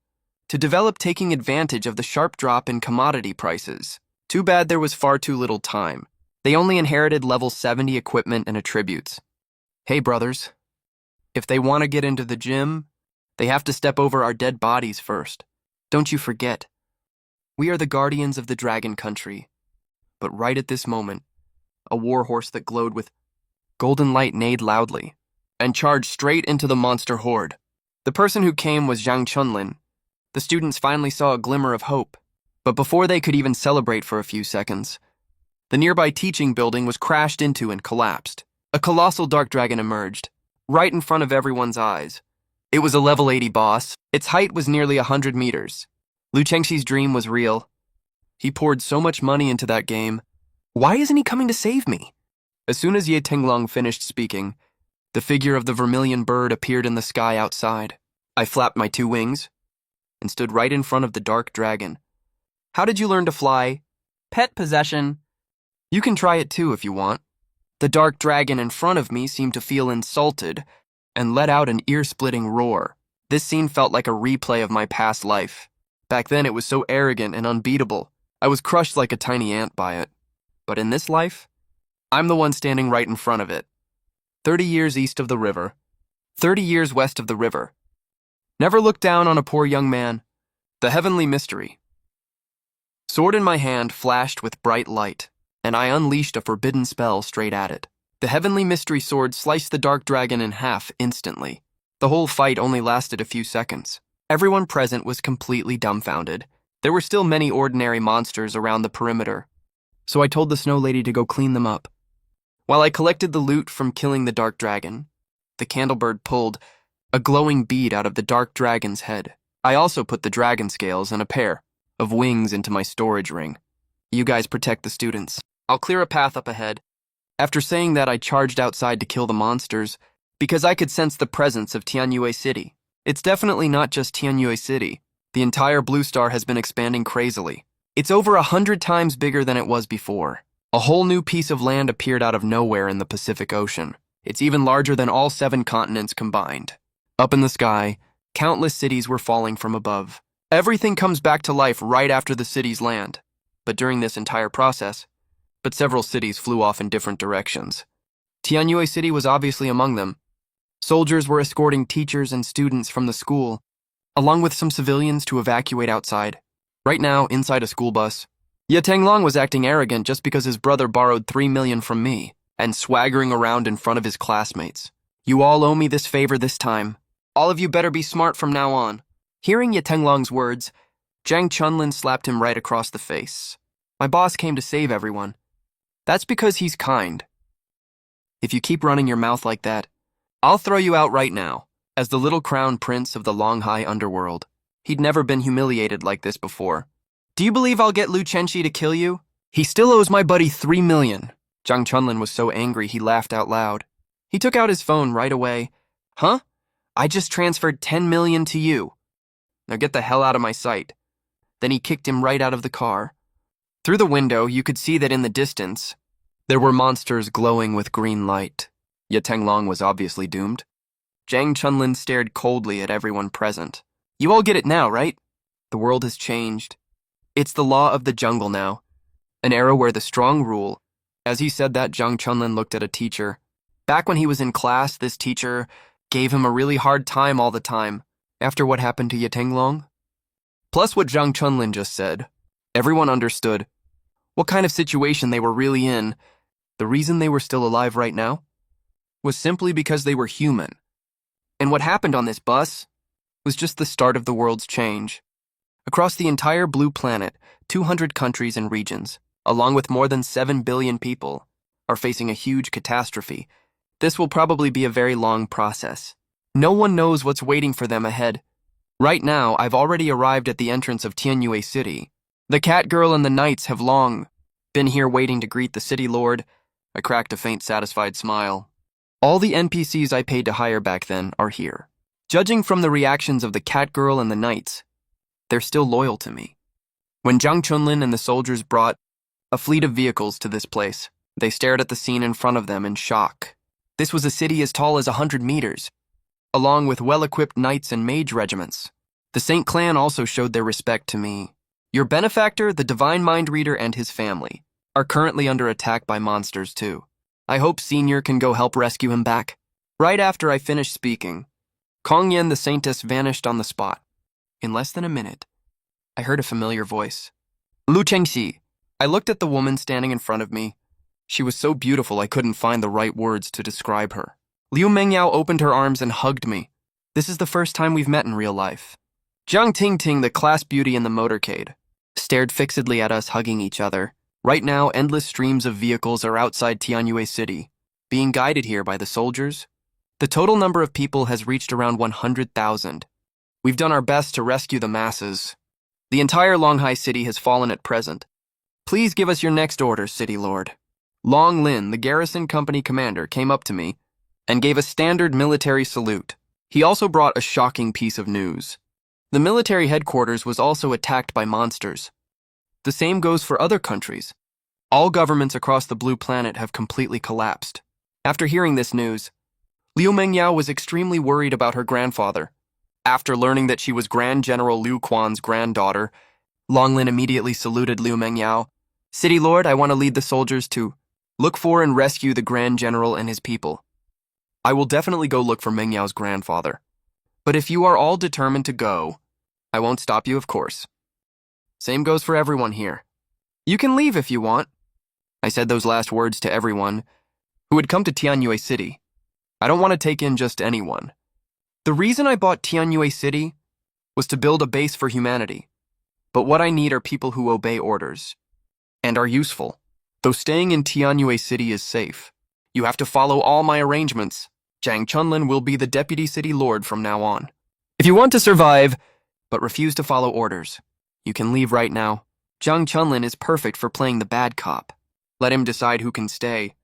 to develop taking advantage of the sharp drop in commodity prices. Too bad there was far too little time. They only inherited level 70 equipment and attributes. Hey brothers, if they want to get into the gym, they have to step over our dead bodies first. Don't you forget, we are the guardians of the Dragon Country. But right at this moment, a warhorse that glowed with golden light neighed loudly and charged straight into the monster horde. The person who came was Zhang Chunlin. The students finally saw a glimmer of hope, but before they could even celebrate for a few seconds, the nearby teaching building was crashed into and collapsed. A colossal dark dragon emerged, right in front of everyone's eyes. It was a level 80 boss. Its height was nearly 100 meters. Liu Chengxi's dream was real. He poured so much money into that game. Why isn't he coming to save me? As soon as Ye Tinglong finished speaking, the figure of the vermilion bird appeared in the sky outside. I flapped my 2 wings and stood right in front of the dark dragon. How did you learn to fly? Pet possession. You can try it too if you want. The dark dragon in front of me seemed to feel insulted and let out an ear-splitting roar. This scene felt like a replay of my past life. Back then it was so arrogant and unbeatable. I was crushed like a tiny ant by it. But in this life, I'm the one standing right in front of it. 30 years east of the river. 30 years west of the river. Never look down on a poor young man. The heavenly mystery. Sword in my hand flashed with bright light, and I unleashed a forbidden spell straight at it. The heavenly mystery sword sliced the dark dragon in half instantly. The whole fight only lasted a few seconds. Everyone present was completely dumbfounded. There were still many ordinary monsters around the perimeter, so I told the snow lady to go clean them up. While I collected the loot from killing the dark dragon, the candlebird pulled a glowing bead out of the dark dragon's head. I also put the dragon scales and a pair of wings into my storage ring. You guys protect the students. I'll clear a path up ahead. After saying that, I charged outside to kill the monsters because I could sense the presence of Tianyue City. It's definitely not just Tianyue City. The entire Blue Star has been expanding crazily. It's over 100 times bigger than it was before. A whole new piece of land appeared out of nowhere in the Pacific Ocean. It's even larger than all 7 continents combined. Up in the sky, countless cities were falling from above. Everything comes back to life right after the cities land. But during this entire process, several cities flew off in different directions. Tianyue City was obviously among them. Soldiers were escorting teachers and students from the school, along with some civilians to evacuate outside. Right now, inside a school bus, Ye Tenglong was acting arrogant just because his brother borrowed 3 million from me and swaggering around in front of his classmates. You all owe me this favor this time. All of you better be smart from now on. Hearing Ye Tenglong's words, Zhang Chunlin slapped him right across the face. My boss came to save everyone. That's because he's kind. If you keep running your mouth like that, I'll throw you out right now. As the little crown prince of the Longhai underworld, he'd never been humiliated like this before. Do you believe I'll get Lu Chenxi to kill you? He still owes my buddy 3 million. Zhang Chunlin was so angry he laughed out loud. He took out his phone right away. Huh? I just transferred 10 million to you. Now get the hell out of my sight. Then he kicked him right out of the car. Through the window, you could see that in the distance, there were monsters glowing with green light. Ye Tenglong was obviously doomed. Zhang Chunlin stared coldly at everyone present. You all get it now, right? The world has changed. It's the law of the jungle now. An era where the strong rule. As he said that, Zhang Chunlin looked at a teacher. Back when he was in class, this teacher gave him a really hard time all the time, after what happened to Ye Tenglong. Plus what Zhang Chunlin just said. Everyone understood what kind of situation they were really in. The reason they were still alive right now was simply because they were human. And what happened on this bus was just the start of the world's change. Across the entire blue planet, 200 countries and regions, along with more than 7 billion people, are facing a huge catastrophe. This will probably be a very long process. No one knows what's waiting for them ahead. Right now, I've already arrived at the entrance of Tianyue City. The cat girl and the knights have long been here waiting to greet the city lord. I cracked a faint, satisfied smile. All the NPCs I paid to hire back then are here. Judging from the reactions of the cat girl and the knights, they're still loyal to me. When Zhang Chunlin and the soldiers brought a fleet of vehicles to this place, they stared at the scene in front of them in shock. This was a city as tall as 100 meters, along with well-equipped knights and mage regiments. The Saint Clan also showed their respect to me. Your benefactor, the Divine Mind Reader, and his family are currently under attack by monsters too. I hope Senior can go help rescue him back. Right after I finished speaking, Kong Yen the Saintess vanished on the spot. In less than a minute, I heard a familiar voice. Lu Chenxi. I looked at the woman standing in front of me. She was so beautiful I couldn't find the right words to describe her. Liu Mengyao opened her arms and hugged me. This is the first time we've met in real life. Jiang Tingting, the class beauty in the motorcade, stared fixedly at us hugging each other. Right now, endless streams of vehicles are outside Tianyue City, being guided here by the soldiers. The total number of people has reached around 100,000. We've done our best to rescue the masses. The entire Longhai City has fallen at present. Please give us your next order, City Lord. Long Lin, the garrison company commander, came up to me and gave a standard military salute. He also brought a shocking piece of news. The military headquarters was also attacked by monsters. The same goes for other countries. All governments across the blue planet have completely collapsed. After hearing this news, Liu Mengyao was extremely worried about her grandfather. After learning that she was Grand General Liu Quan's granddaughter, Longlin immediately saluted Liu Mengyao. City Lord, I want to lead the soldiers to look for and rescue the Grand General and his people. I will definitely go look for Mengyao's grandfather. But if you are all determined to go, I won't stop you, of course. Same goes for everyone here. You can leave if you want. I said those last words to everyone who had come to Tianyue City. I don't want to take in just anyone. The reason I bought Tianyue City was to build a base for humanity. But what I need are people who obey orders and are useful. Though staying in Tianyue City is safe, you have to follow all my arrangements. Zhang Chunlin will be the deputy city lord from now on. If you want to survive, but refuse to follow orders, you can leave right now. Zhang Chunlin is perfect for playing the bad cop. Let him decide who can stay.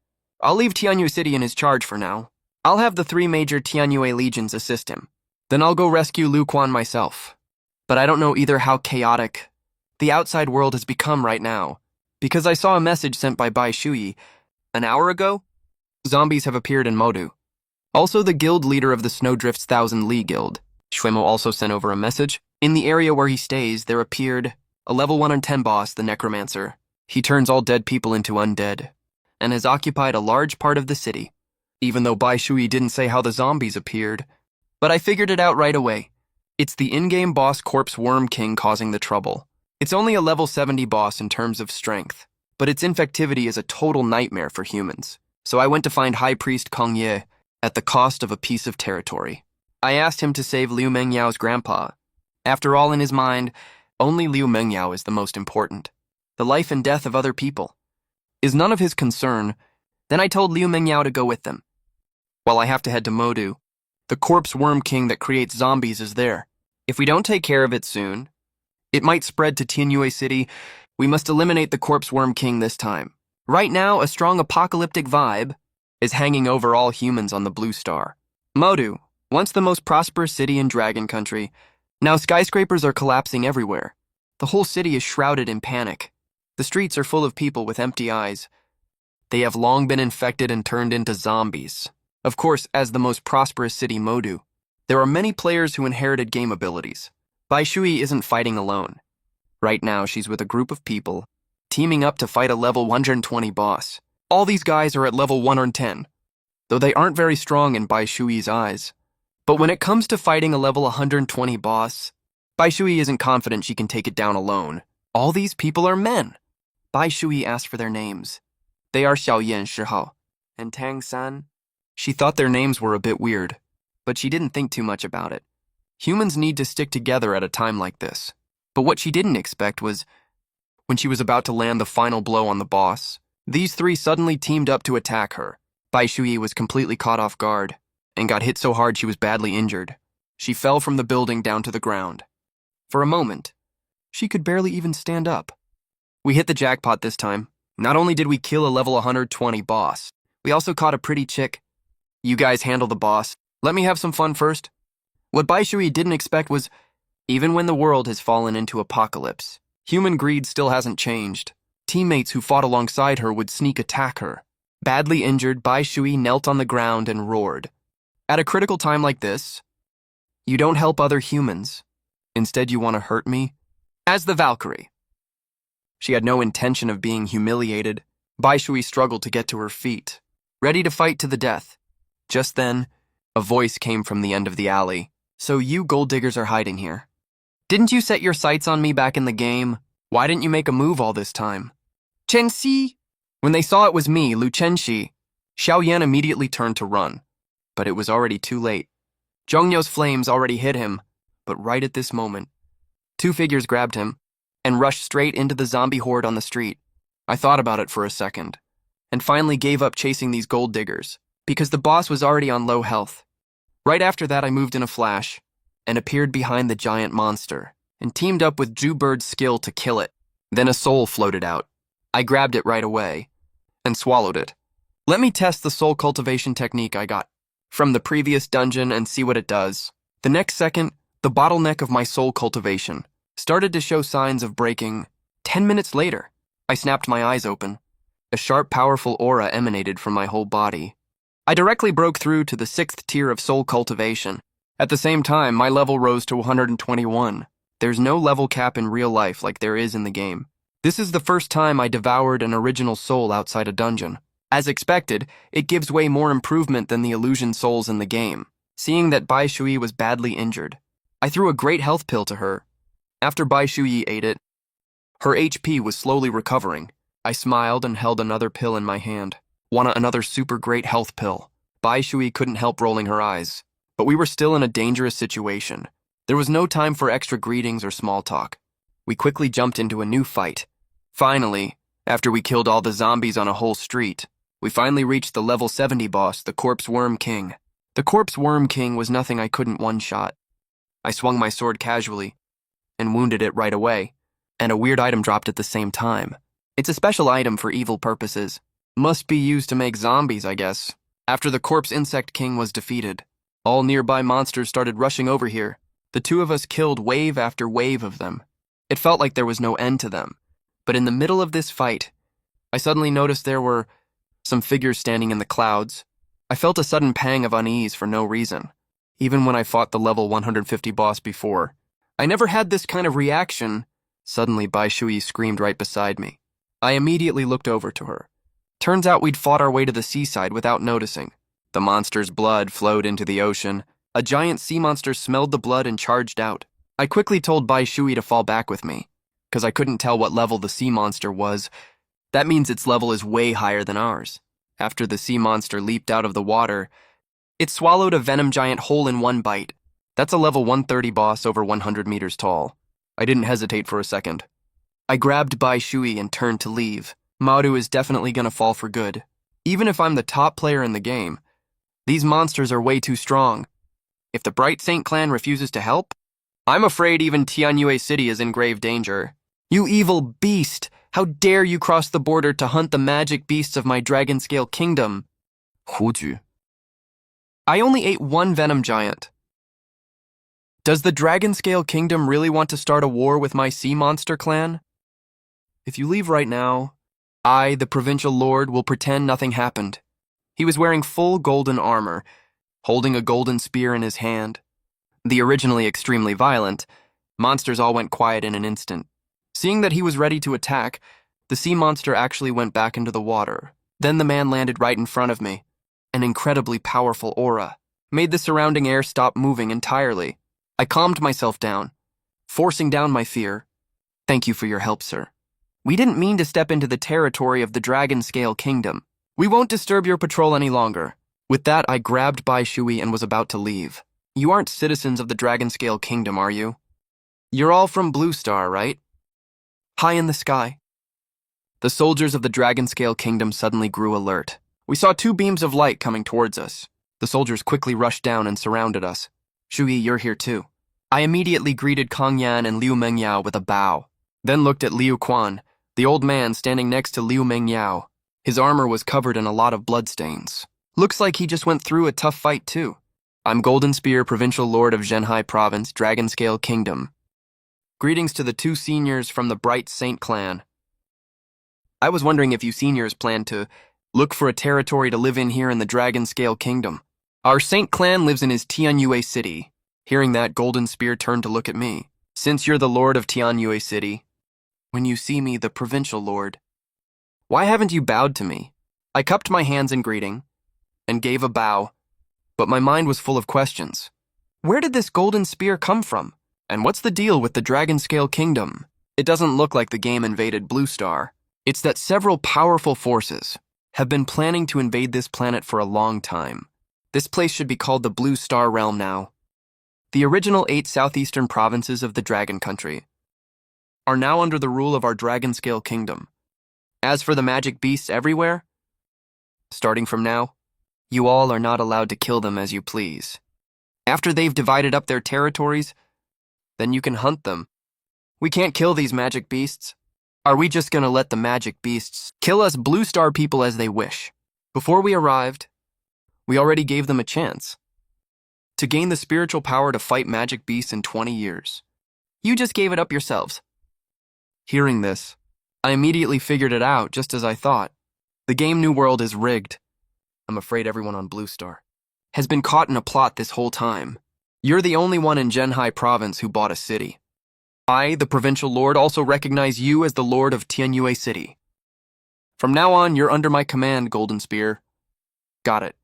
I'll leave Tianyue City in his charge for now. I'll have the 3 major Tianyue legions assist him. Then I'll go rescue Liu Quan myself. But I don't know either how chaotic the outside world has become right now, because I saw a message sent by Bai Shui an hour ago. Zombies have appeared in Modu. Also, the guild leader of the Snowdrift's Thousand Li Guild, Shuemo, also sent over a message. In the area where he stays, there appeared a level 110 boss, the Necromancer. He turns all dead people into undead, and has occupied a large part of the city. Even though Bai Shui didn't say how the zombies appeared, but I figured it out right away. It's the in-game boss Corpse Worm King causing the trouble. It's only a level 70 boss in terms of strength, but its infectivity is a total nightmare for humans. So I went to find High Priest Kong Ye at the cost of a piece of territory. I asked him to save Liu Mengyao's grandpa. After all, in his mind, only Liu Mengyao is the most important. The life and death of other people is none of his concern. Then I told Liu Mengyao to go with them. While I have to head to Modu, the Corpse Worm King that creates zombies is there. If we don't take care of it soon, it might spread to Tianyue City. We must eliminate the Corpse Worm King this time. Right now, a strong apocalyptic vibe is hanging over all humans on the Blue Star. Modu, once the most prosperous city in Dragon Country, now skyscrapers are collapsing everywhere. The whole city is shrouded in panic. The streets are full of people with empty eyes. They have long been infected and turned into zombies. Of course, as the most prosperous city, Modu, there are many players who inherited game abilities. Bai Shui isn't fighting alone. Right now, she's with a group of people, teaming up to fight a level 120 boss. All these guys are at level 110, though they aren't very strong in Bai Shui's eyes. But when it comes to fighting a level 120 boss, Bai Shui isn't confident she can take it down alone. All these people are men. Bai Shui asked for their names. They are Xiaoyan Shihao and Tang San. She thought their names were a bit weird, but she didn't think too much about it. Humans need to stick together at a time like this. But what she didn't expect was, when she was about to land the final blow on the boss, these 3 suddenly teamed up to attack her. Bai Shui was completely caught off guard and got hit so hard she was badly injured. She fell from the building down to the ground. For a moment, she could barely even stand up. We hit the jackpot this time. Not only did we kill a level 120 boss, we also caught a pretty chick. You guys handle the boss. Let me have some fun first. What Bai Shui didn't expect was, even when the world has fallen into apocalypse, human greed still hasn't changed. Teammates who fought alongside her would sneak attack her. Badly injured, Bai Shui knelt on the ground and roared. At a critical time like this, you don't help other humans. Instead, you want to hurt me? As the Valkyrie. She had no intention of being humiliated. Bai Shui struggled to get to her feet, ready to fight to the death. Just then, a voice came from the end of the alley. So you gold diggers are hiding here. Didn't you set your sights on me back in the game? Why didn't you make a move all this time? Chenxi! When they saw it was me, Lu Chenxi, Xiaoyan immediately turned to run. But it was already too late. Zhongyou's flames already hit him, but right at this moment, 2 figures grabbed him and rushed straight into the zombie horde on the street. I thought about it for a second, and finally gave up chasing these gold diggers, because the boss was already on low health. Right after that, I moved in a flash and appeared behind the giant monster and teamed up with Zhu Bird's skill to kill it. Then a soul floated out. I grabbed it right away and swallowed it. Let me test the soul cultivation technique I got from the previous dungeon and see what it does. The next second, the bottleneck of my soul cultivation started to show signs of breaking. 10 minutes later, I snapped my eyes open. A sharp, powerful aura emanated from my whole body. I directly broke through to the 6th tier of soul cultivation. At the same time, my level rose to 121. There's no level cap in real life like there is in the game. This is the first time I devoured an original soul outside a dungeon. As expected, it gives way more improvement than the illusion souls in the game. Seeing that Bai Shui was badly injured, I threw a great health pill to her. After Bai Shui ate it, her HP was slowly recovering. I smiled and held another pill in my hand. Want another super great health pill? Bai Shui couldn't help rolling her eyes. But we were still in a dangerous situation. There was no time for extra greetings or small talk. We quickly jumped into a new fight. Finally, after we killed all the zombies on a whole street, we finally reached the level 70 boss, the Corpse Worm King. The Corpse Worm King was nothing I couldn't one-shot. I swung my sword casually and wounded it right away, and a weird item dropped at the same time. It's a special item for evil purposes. Must be used to make zombies, I guess. After the Corpse Insect King was defeated, all nearby monsters started rushing over here. The two of us killed wave after wave of them. It felt like there was no end to them. But in the middle of this fight, I suddenly noticed there were some figures standing in the clouds. I felt a sudden pang of unease for no reason, even when I fought the level 150 boss before. I never had this kind of reaction. Suddenly, Bai Shui screamed right beside me. I immediately looked over to her. Turns out we'd fought our way to the seaside without noticing. The monster's blood flowed into the ocean. A giant sea monster smelled the blood and charged out. I quickly told Bai Shui to fall back with me, because I couldn't tell what level the sea monster was. That means its level is way higher than ours. After the sea monster leaped out of the water, it swallowed a venom giant whole in one bite. That's a level 130 boss over 100 meters tall. I didn't hesitate for a second. I grabbed Bai Shui and turned to leave. Maru is definitely gonna fall for good. Even if I'm the top player in the game, these monsters are way too strong. If the Bright Saint clan refuses to help, I'm afraid even Tianyue City is in grave danger. You evil beast! How dare you cross the border to hunt the magic beasts of my dragon scale kingdom? Huju. I only ate one venom giant. Does the dragon scale kingdom really want to start a war with my sea monster clan? If you leave right now, I, the provincial lord, will pretend nothing happened. He was wearing full golden armor, holding a golden spear in his hand. The originally extremely violent, monsters all went quiet in an instant. Seeing that he was ready to attack, the sea monster actually went back into the water. Then the man landed right in front of me. An incredibly powerful aura made the surrounding air stop moving entirely. I calmed myself down, forcing down my fear. Thank you for your help, sir. We didn't mean to step into the territory of the Dragon Scale Kingdom. We won't disturb your patrol any longer. With that, I grabbed Bai Shui and was about to leave. You aren't citizens of the Dragon Scale Kingdom, are you? You're all from Blue Star, right? High in the sky. The soldiers of the Dragon Scale Kingdom suddenly grew alert. We saw two beams of light coming towards us. The soldiers quickly rushed down and surrounded us. Shui, you're here too. I immediately greeted Kong Yan and Liu Mengyao with a bow, then looked at Liu Quan, the old man standing next to Liu Mengyao. His armor was covered in a lot of bloodstains. Looks like he just went through a tough fight too. I'm Golden Spear, Provincial Lord of Zhenhai Province, Dragon Scale Kingdom. Greetings to the two seniors from the Bright Saint clan. I was wondering if you seniors plan to look for a territory to live in here in the Dragon Scale Kingdom. Our Saint clan lives in his Tianyue City. Hearing that, Golden Spear turned to look at me. Since you're the Lord of Tianyue City, when you see me, the Provincial Lord, why haven't you bowed to me? I cupped my hands in greeting and gave a bow, but my mind was full of questions. Where did this Golden Spear come from? And what's the deal with the Dragon Scale Kingdom? It doesn't look like the game invaded Blue Star. It's that several powerful forces have been planning to invade this planet for a long time. This place should be called the Blue Star Realm now. The original 8 southeastern provinces of the Dragon Country are now under the rule of our Dragon Scale Kingdom. As for the magic beasts everywhere, starting from now, you all are not allowed to kill them as you please. After they've divided up their territories, then you can hunt them. We can't kill these magic beasts. Are we just gonna let the magic beasts kill us Blue Star people as they wish? Before we arrived, we already gave them a chance to gain the spiritual power to fight magic beasts in 20 years. You just gave it up yourselves. Hearing this, I immediately figured it out, just as I thought. The game New World is rigged. I'm afraid everyone on Blue Star has been caught in a plot this whole time. You're the only one in Zhenhai province who bought a city. I, the provincial lord, also recognize you as the lord of Tianyue City. From now on, you're under my command, Golden Spear. Got it.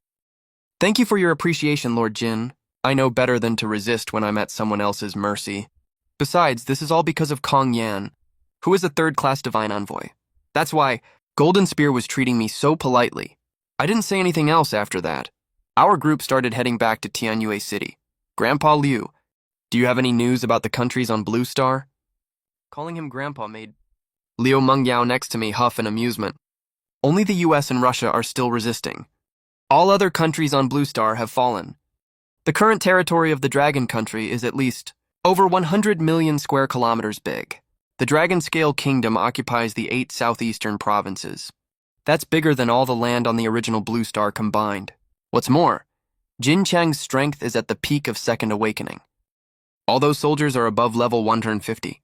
Thank you for your appreciation, Lord Jin. I know better than to resist when I'm at someone else's mercy. Besides, this is all because of Kong Yan, who is a third-class divine envoy. That's why Golden Spear was treating me so politely. I didn't say anything else after that. Our group started heading back to Tianyue City. Grandpa Liu, do you have any news about the countries on Blue Star? Calling him Grandpa made Liu Mengyao next to me huff in amusement. Only the US and Russia are still resisting. All other countries on Blue Star have fallen. The current territory of the Dragon Country is at least over 100 million square kilometers big. The Dragon Scale Kingdom occupies the 8 southeastern provinces. That's bigger than all the land on the original Blue Star combined. What's more, Jin Chang's strength is at the peak of Second Awakening. All those soldiers are above level 150.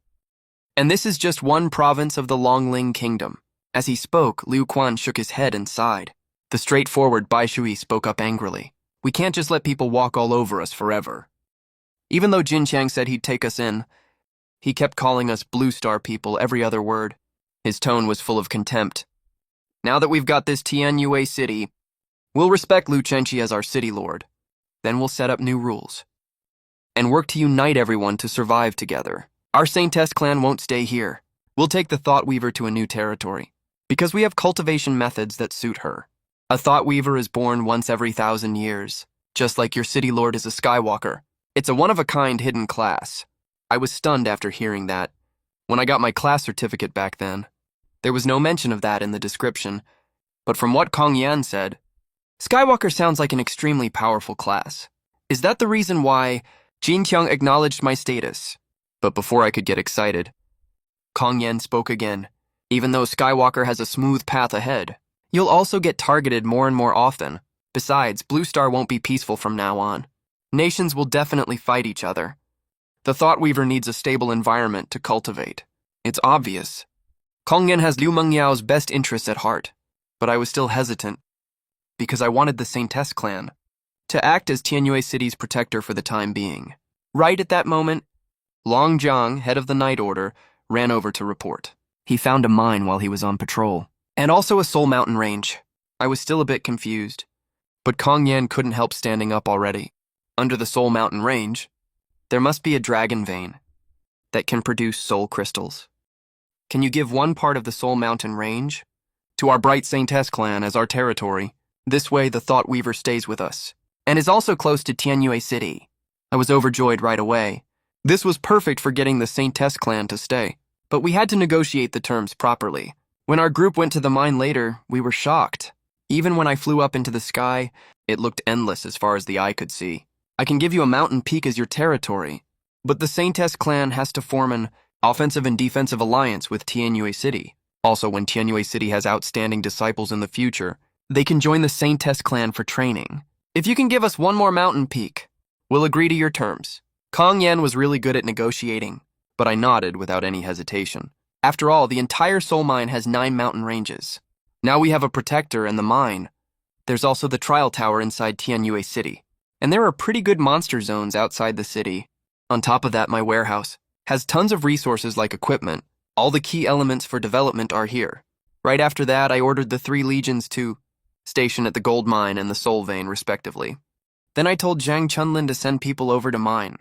And this is just one province of the Longling Kingdom. As he spoke, Liu Quan shook his head and sighed. The straightforward Bai Shui spoke up angrily. We can't just let people walk all over us forever. Even though Jin Chang said he'd take us in, he kept calling us Blue Star people every other word. His tone was full of contempt. Now that we've got this Tianyue City, we'll respect Liu Chenchi as our city lord. Then we'll set up new rules and work to unite everyone to survive together. Our Saintess clan won't stay here. We'll take the Thought Weaver to a new territory, because we have cultivation methods that suit her. A Thought Weaver is born once every 1,000 years, just like your city lord is a Skywalker. It's a one-of-a-kind hidden class. I was stunned after hearing that. When I got my class certificate back then, there was no mention of that in the description, but from what Kong Yan said, Skywalker sounds like an extremely powerful class. Is that the reason why Jin Qiang acknowledged my status? But before I could get excited, Kong Yan spoke again. Even though Skywalker has a smooth path ahead, you'll also get targeted more and more often. Besides, Blue Star won't be peaceful from now on. Nations will definitely fight each other. The Thought Weaver needs a stable environment to cultivate. It's obvious. Kong Yan has Liu Mengyao's best interests at heart, but I was still hesitant, because I wanted the Saintess clan to act as Tianyue City's protector for the time being. Right at that moment, Long Zhang, head of the Night Order, ran over to report. He found a mine while he was on patrol, and also a Soul Mountain range. I was still a bit confused, but Kong Yan couldn't help standing up already. Under the Soul Mountain range, there must be a dragon vein that can produce soul crystals. Can you give one part of the Soul Mountain range to our Bright Saintess clan as our territory? This way the Thought Weaver stays with us, and is also close to Tianyue City. I was overjoyed right away. This was perfect for getting the Saintess clan to stay, but we had to negotiate the terms properly. When our group went to the mine later, we were shocked. Even when I flew up into the sky, it looked endless as far as the eye could see. I can give you a mountain peak as your territory, but the Saintess clan has to form an offensive and defensive alliance with Tianyue City. Also, when Tianyue City has outstanding disciples in the future, they can join the Saintess clan for training. If you can give us one more mountain peak, we'll agree to your terms. Kong Yan was really good at negotiating, but I nodded without any hesitation. After all, the entire Soul Mine has 9 mountain ranges. Now we have a protector and the mine. There's also the trial tower inside Tianyue City. And there are pretty good monster zones outside the city. On top of that, my warehouse has tons of resources like equipment. All the key elements for development are here. Right after that, I ordered the 3 legions to station at the gold mine and the soul vein, respectively. Then I told Zhang Chunlin to send people over to mine.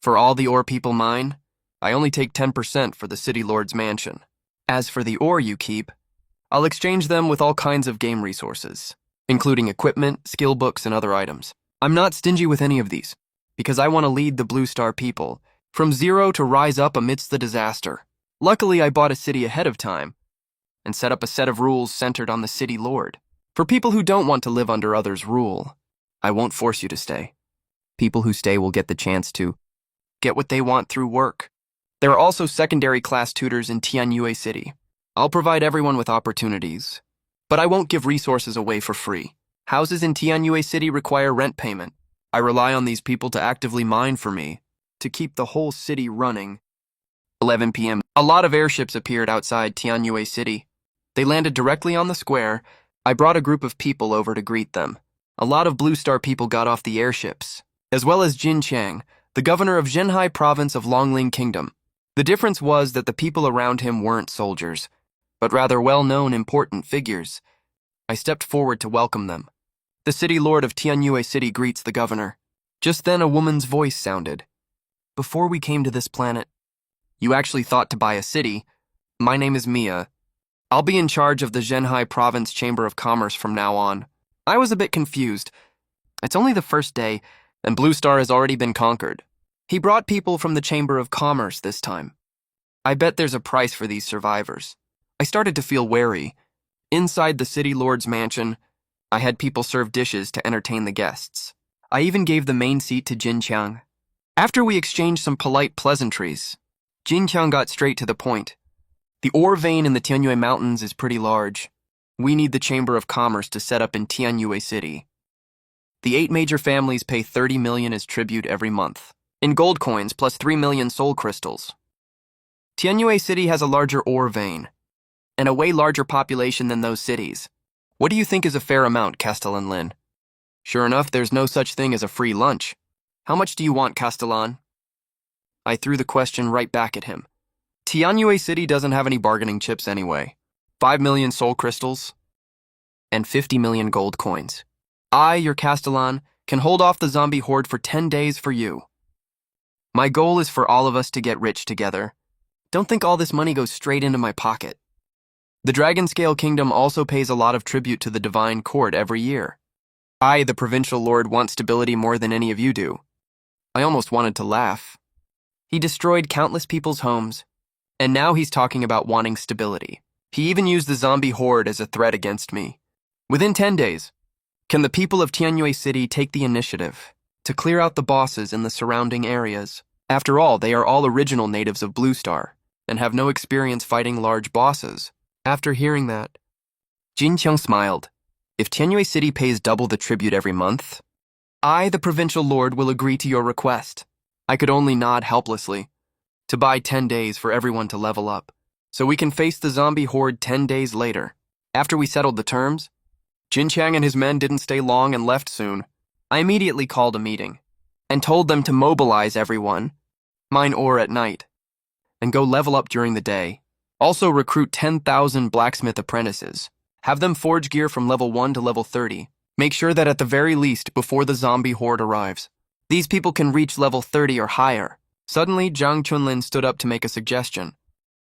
For all the ore people mine, I only take 10% for the City Lord's mansion. As for the ore you keep, I'll exchange them with all kinds of game resources, including equipment, skill books, and other items. I'm not stingy with any of these, because I want to lead the Blue Star people from zero to rise up amidst the disaster. Luckily, I bought a city ahead of time and set up a set of rules centered on the City Lord. For people who don't want to live under others' rule, I won't force you to stay. People who stay will get the chance to get what they want through work. There are also secondary class tutors in Tianyue City. I'll provide everyone with opportunities, but I won't give resources away for free. Houses in Tianyue City require rent payment. I rely on these people to actively mine for me, to keep the whole city running. 11 p.m. A lot of airships appeared outside Tianyue City. They landed directly on the square. I brought a group of people over to greet them. A lot of Blue Star people got off the airships, as well as Jin Chang, the governor of Zhenhai province of Longling Kingdom. The difference was that the people around him weren't soldiers, but rather well-known, important figures. I stepped forward to welcome them. The city lord of Tianyue City greets the governor. Just then a woman's voice sounded. Before we came to this planet, you actually thought to buy a city. My name is Mia. I'll be in charge of the Zhenhai Province Chamber of Commerce from now on. I was a bit confused. It's only the first day, and Blue Star has already been conquered. He brought people from the Chamber of Commerce this time. I bet there's a price for these survivors. I started to feel wary. Inside the city lord's mansion, I had people serve dishes to entertain the guests. I even gave the main seat to Jin Qiang. After we exchanged some polite pleasantries, Jin Qiang got straight to the point. The ore vein in the Tianyue Mountains is pretty large. We need the Chamber of Commerce to set up in Tianyue City. The 8 major families pay 30 million as tribute every month, in gold coins plus 3 million soul crystals. Tianyue City has a larger ore vein, and a way larger population than those cities. What do you think is a fair amount, Castellan Lin? Sure enough, there's no such thing as a free lunch. How much do you want, Castellan? I threw the question right back at him. Tianyue City doesn't have any bargaining chips anyway. 5 million soul crystals and 50 million gold coins. I, your Castellan, can hold off the zombie horde for 10 days for you. My goal is for all of us to get rich together. Don't think all this money goes straight into my pocket. The Dragon Scale Kingdom also pays a lot of tribute to the Divine Court every year. I, the Provincial Lord, want stability more than any of you do. I almost wanted to laugh. He destroyed countless people's homes, and now he's talking about wanting stability. He even used the zombie horde as a threat against me. Within 10 days, can the people of Tianyue City take the initiative to clear out the bosses in the surrounding areas? After all, they are all original natives of Blue Star and have no experience fighting large bosses. After hearing that, Jin Qiang smiled. If Tianyue City pays double the tribute every month, I, the Provincial Lord, will agree to your request. I could only nod helplessly. To buy 10 days for everyone to level up, so we can face the zombie horde 10 days later. After we settled the terms, Jin Chang and his men didn't stay long and left soon. I immediately called a meeting and told them to mobilize everyone, mine ore at night, and go level up during the day. Also recruit 10,000 blacksmith apprentices. Have them forge gear from level 1 to level 30. Make sure that at the very least before the zombie horde arrives, these people can reach level 30 or higher. Suddenly, Zhang Chunlin stood up to make a suggestion.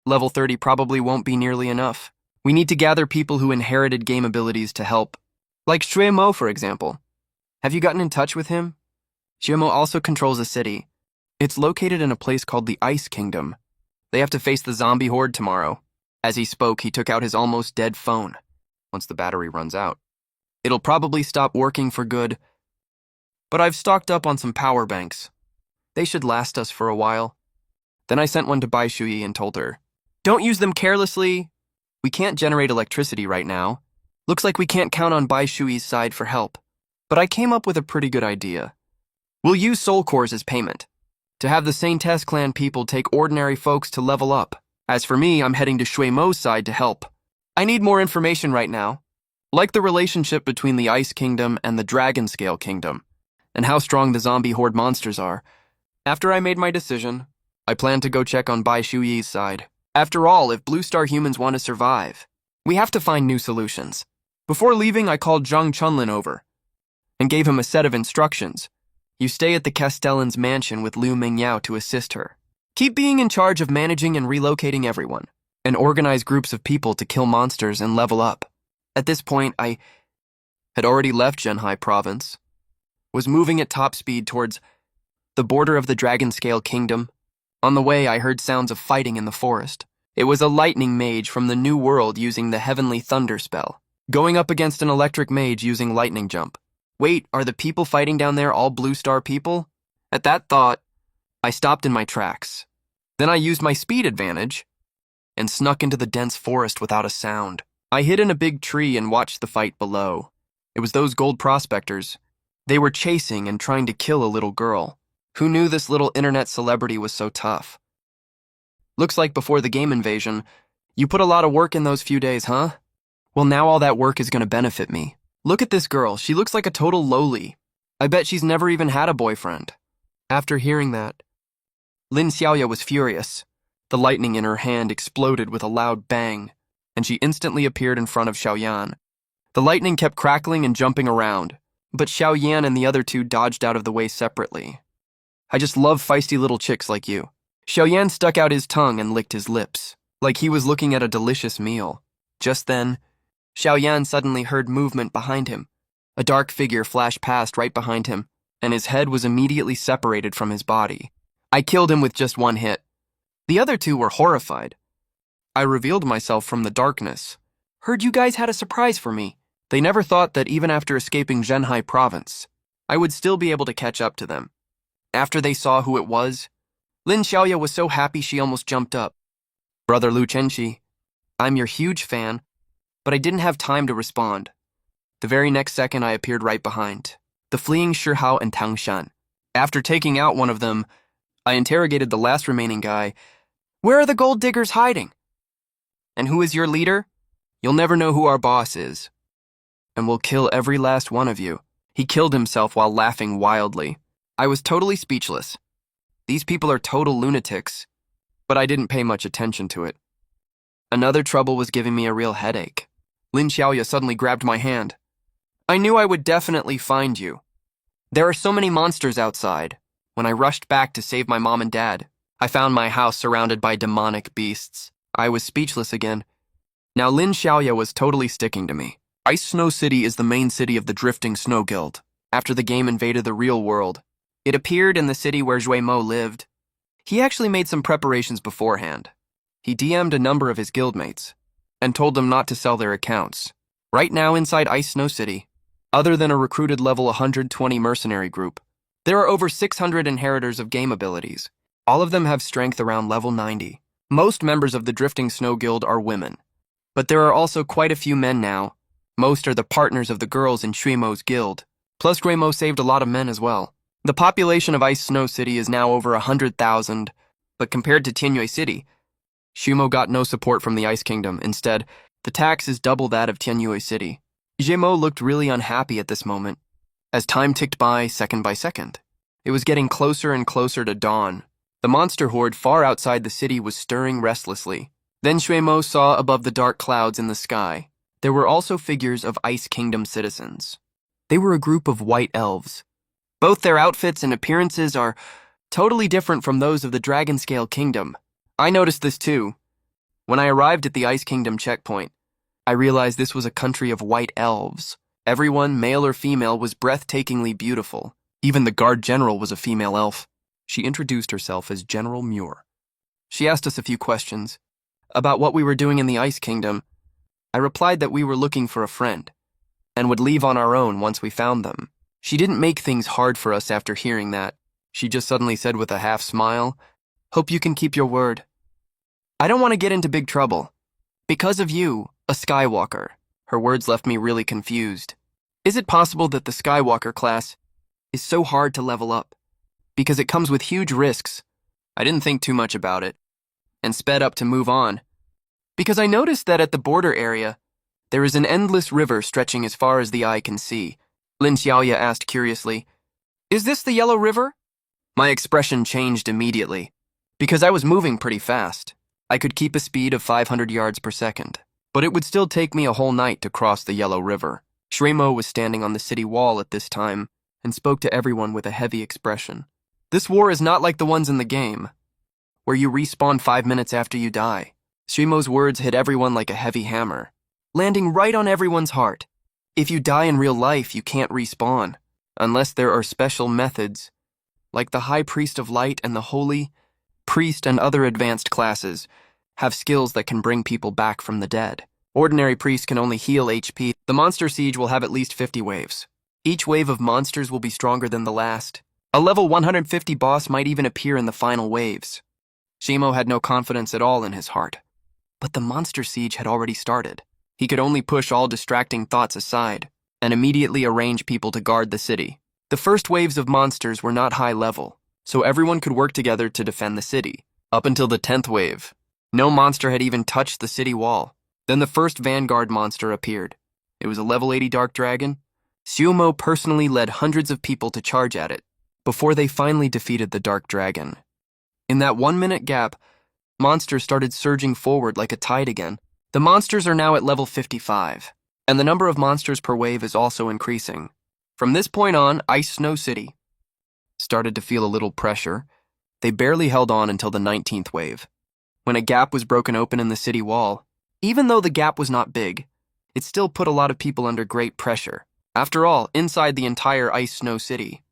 Level 30 probably won't be nearly enough. We need to gather people who inherited game abilities to help. Like Shui Mo, for example. Have you gotten in touch with him? Shui Mo also controls a city. It's located in a place called the Ice Kingdom. They have to face the zombie horde tomorrow. As he spoke, he took out his almost dead phone. Once the battery runs out, it'll probably stop working for good. But I've stocked up on some power banks. They should last us for a while. Then I sent one to Bai Shui and told her, don't use them carelessly. We can't generate electricity right now. Looks like we can't count on Bai Shui's side for help. But I came up with a pretty good idea. We'll use soul cores as payment, to have the Saint Test clan people take ordinary folks to level up. As for me, I'm heading to Shui Mo's side to help. I need more information right now, like the relationship between the Ice Kingdom and the Dragon Scale Kingdom, and how strong the zombie horde monsters are. After I made my decision, I planned to go check on Bai Shui's side. After all, if Blue Star humans want to survive, we have to find new solutions. Before leaving, I called Zhang Chunlin over and gave him a set of instructions. You stay at the Castellan's mansion with Liu Mingyao to assist her. Keep being in charge of managing and relocating everyone, and organize groups of people to kill monsters and level up. At this point, I had already left Zhenhai province, was moving at top speed towards the border of the Dragon Scale Kingdom. On the way, I heard sounds of fighting in the forest. It was a lightning mage from the New World using the Heavenly Thunder spell, going up against an electric mage using lightning jump. Wait, are the people fighting down there all Blue Star people? At that thought, I stopped in my tracks. Then I used my speed advantage and snuck into the dense forest without a sound. I hid in a big tree and watched the fight below. It was those gold prospectors. They were chasing and trying to kill a little girl. Who knew this little internet celebrity was so tough? Looks like before the game invasion, you put a lot of work in those few days, huh? Well, now all that work is gonna benefit me. Look at this girl, she looks like a total lowly. I bet she's never even had a boyfriend. After hearing that, Lin Xiaoya was furious. The lightning in her hand exploded with a loud bang, and she instantly appeared in front of Xiaoyan. The lightning kept crackling and jumping around, but Xiaoyan and the other two dodged out of the way separately. I just love feisty little chicks like you. Xiaoyan stuck out his tongue and licked his lips, like he was looking at a delicious meal. Just then, Xiaoyan suddenly heard movement behind him. A dark figure flashed past right behind him, and his head was immediately separated from his body. I killed him with just one hit. The other two were horrified. I revealed myself from the darkness. Heard you guys had a surprise for me. They never thought that even after escaping Zhenhai province, I would still be able to catch up to them. After they saw who it was, Lin Xiaoya was so happy she almost jumped up. Brother Lu Chenxi, I'm your huge fan, but I didn't have time to respond. The very next second I appeared right behind, the fleeing Shihao and Tang Shan. After taking out one of them, I interrogated the last remaining guy. Where are the gold diggers hiding? And who is your leader? You'll never know who our boss is. And we'll kill every last one of you. He killed himself while laughing wildly. I was totally speechless. These people are total lunatics, but I didn't pay much attention to it. Another trouble was giving me a real headache. Lin Xiaoya suddenly grabbed my hand. I knew I would definitely find you. There are so many monsters outside. When I rushed back to save my mom and dad, I found my house surrounded by demonic beasts. I was speechless again. Now Lin Xiaoya was totally sticking to me. Ice Snow City is the main city of the Drifting Snow Guild. After the game invaded the real world, it appeared in the city where Zhui Mo lived. He actually made some preparations beforehand. He DM'd a number of his guildmates and told them not to sell their accounts. Right now inside Ice Snow City, other than a recruited level 120 mercenary group, there are over 600 inheritors of game abilities. All of them have strength around level 90. Most members of the Drifting Snow Guild are women, but there are also quite a few men now. Most are the partners of the girls in Shui Mo's guild, plus Shui Mo saved a lot of men as well. The population of Ice Snow City is now over 100,000, but compared to Tianyue City, Shui Mo got no support from the Ice Kingdom. Instead, the tax is double that of Tianyue City. Zhui Mo looked really unhappy at this moment. As time ticked by second, it was getting closer and closer to dawn. The monster horde far outside the city was stirring restlessly. Then Shui Mo saw above the dark clouds in the sky, there were also figures of Ice Kingdom citizens. They were a group of white elves. Both their outfits and appearances are totally different from those of the Dragonscale Kingdom. I noticed this too. When I arrived at the Ice Kingdom checkpoint, I realized this was a country of white elves. Everyone, male or female, was breathtakingly beautiful. Even the guard general was a female elf. She introduced herself as General Muir. She asked us a few questions about what we were doing in the Ice Kingdom. I replied that we were looking for a friend and would leave on our own once we found them. She didn't make things hard for us after hearing that. She just suddenly said with a half smile, "Hope you can keep your word. I don't want to get into big trouble. Because of you, a Skywalker." Her words left me really confused. Is it possible that the Skywalker class is so hard to level up? Because it comes with huge risks. I didn't think too much about it and sped up to move on. Because I noticed that at the border area, there is an endless river stretching as far as the eye can see. Lin Xiaoya asked curiously, "Is this the Yellow River?" My expression changed immediately, because I was moving pretty fast. I could keep a speed of 500 yards per second, but it would still take me a whole night to cross the Yellow River. Shui Mo was standing on the city wall at this time and spoke to everyone with a heavy expression. This war is not like the ones in the game, where you respawn 5 minutes after you die. Shui Mo's words hit everyone like a heavy hammer, landing right on everyone's heart. If you die in real life, you can't respawn, unless there are special methods, like the High Priest of Light and the Holy Priest and other advanced classes have skills that can bring people back from the dead. Ordinary priests can only heal HP. The monster siege will have at least 50 waves. Each wave of monsters will be stronger than the last. A level 150 boss might even appear in the final waves. Shui Mo had no confidence at all in his heart. But the monster siege had already started. He could only push all distracting thoughts aside and immediately arrange people to guard the city. The first waves of monsters were not high level, so everyone could work together to defend the city. Up until the 10th wave, no monster had even touched the city wall. Then the first Vanguard monster appeared. It was a level 80 Dark Dragon. Sumo personally led hundreds of people to charge at it, before they finally defeated the Dark Dragon. In that 1-minute gap, monsters started surging forward like a tide again. The monsters are now at level 55, and the number of monsters per wave is also increasing. From this point on, Ice Snow City started to feel a little pressure. They barely held on until the 19th wave, when a gap was broken open in the city wall. Even though the gap was not big, it still put a lot of people under great pressure. After all, inside the entire Ice Snow City,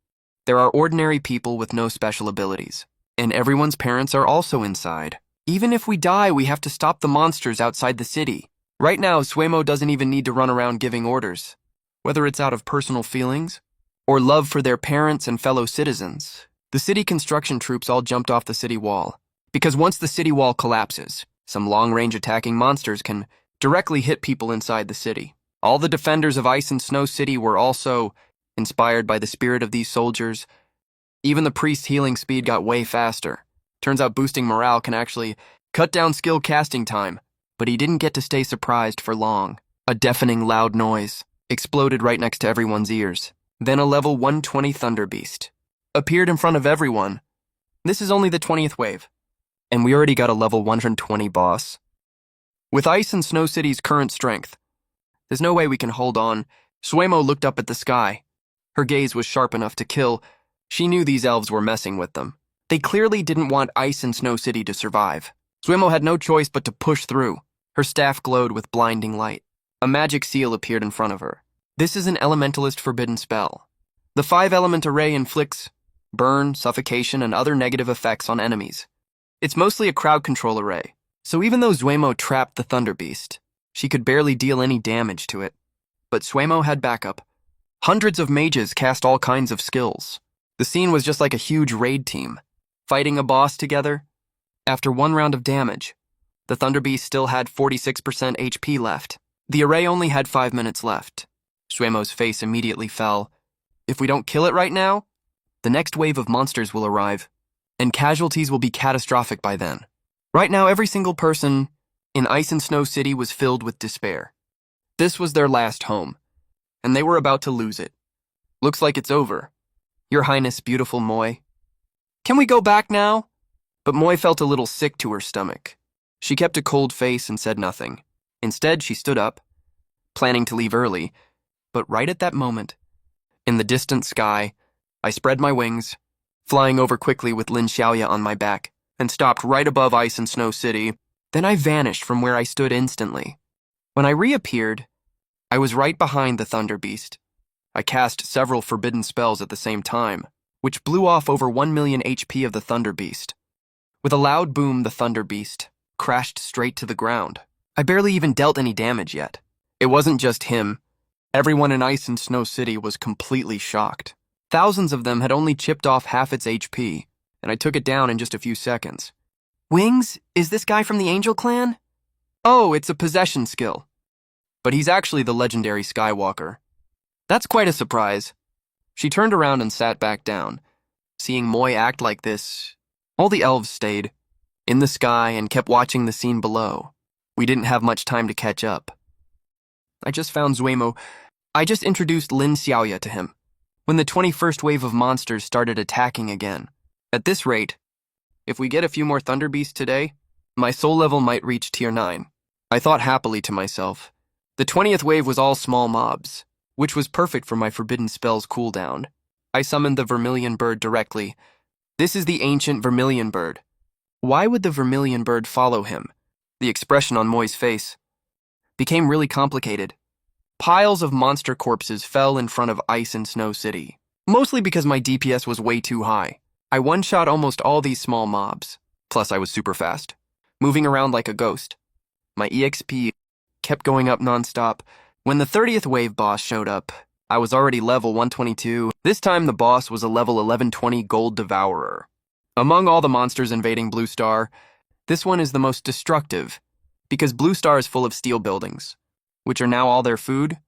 there are ordinary people with no special abilities, and everyone's parents are also inside. Even if we die, we have to stop the monsters outside the city. Right now, Suemo doesn't even need to run around giving orders, whether it's out of personal feelings or love for their parents and fellow citizens. The city construction troops all jumped off the city wall, because once the city wall collapses, some long-range attacking monsters can directly hit people inside the city. All the defenders of Ice and Snow City were also inspired by the spirit of these soldiers. Even the priest's healing speed got way faster. Turns out boosting morale can actually cut down skill casting time, but he didn't get to stay surprised for long. A deafening loud noise exploded right next to everyone's ears. Then a level 120 Thunder Beast appeared in front of everyone. This is only the 20th wave, and we already got a level 120 boss. With Ice and Snow City's current strength, there's no way we can hold on. Suemo looked up at the sky. Her gaze was sharp enough to kill. She knew these elves were messing with them. They clearly didn't want Ice and Snow City to survive. Suemo had no choice but to push through. Her staff glowed with blinding light. A magic seal appeared in front of her. This is an elementalist forbidden spell. The 5-element array inflicts burn, suffocation, and other negative effects on enemies. It's mostly a crowd control array, so even though Suemo trapped the Thunder Beast, she could barely deal any damage to it. But Suemo had backup. Hundreds of mages cast all kinds of skills. The scene was just like a huge raid team, fighting a boss together. After one round of damage, the Thunder Beast still had 46% HP left. The array only had 5 minutes left. Suemo's face immediately fell. If we don't kill it right now, the next wave of monsters will arrive, and casualties will be catastrophic by then. Right now, every single person in Ice and Snow City was filled with despair. This was their last home, and they were about to lose it. Looks like it's over. Your Highness, beautiful Moi. Can we go back now? But Moi felt a little sick to her stomach. She kept a cold face and said nothing. Instead, she stood up, planning to leave early, but right at that moment, in the distant sky, I spread my wings, flying over quickly with Lin Xiaoya on my back, and stopped right above Ice and Snow City. Then I vanished from where I stood instantly. When I reappeared, I was right behind the Thunder Beast. I cast several forbidden spells at the same time, which blew off over 1 million HP of the Thunder Beast. With a loud boom, the Thunder Beast crashed straight to the ground. I barely even dealt any damage yet. It wasn't just him. Everyone in Ice and Snow City was completely shocked. Thousands of them had only chipped off half its HP, and I took it down in just a few seconds. Wings? Is this guy from the Angel Clan? Oh, it's a possession skill. But he's actually the legendary Skywalker. That's quite a surprise. She turned around and sat back down. Seeing Moi act like this, all the elves stayed in the sky and kept watching the scene below. We didn't have much time to catch up. I just found Suemo. I just introduced Lin Xiaoya to him when the 21st wave of monsters started attacking again. At this rate, if we get a few more Thunder Beasts today, my soul level might reach tier 9. I thought happily to myself. The 20th wave was all small mobs, which was perfect for my forbidden spell's cooldown. I summoned the Vermilion Bird directly. This is the ancient Vermilion Bird. Why would the Vermilion Bird follow him? The expression on Moi's face became really complicated. Piles of monster corpses fell in front of Ice and Snow City, mostly because my DPS was way too high. I one-shot almost all these small mobs, plus I was super fast, moving around like a ghost. My EXP kept going up non-stop. When the 30th wave boss showed up, I was already level 122. This time the boss was a level 1120 Gold Devourer. Among all the monsters invading Blue Star, this one is the most destructive, because Blue Star is full of steel buildings, which are now all their food,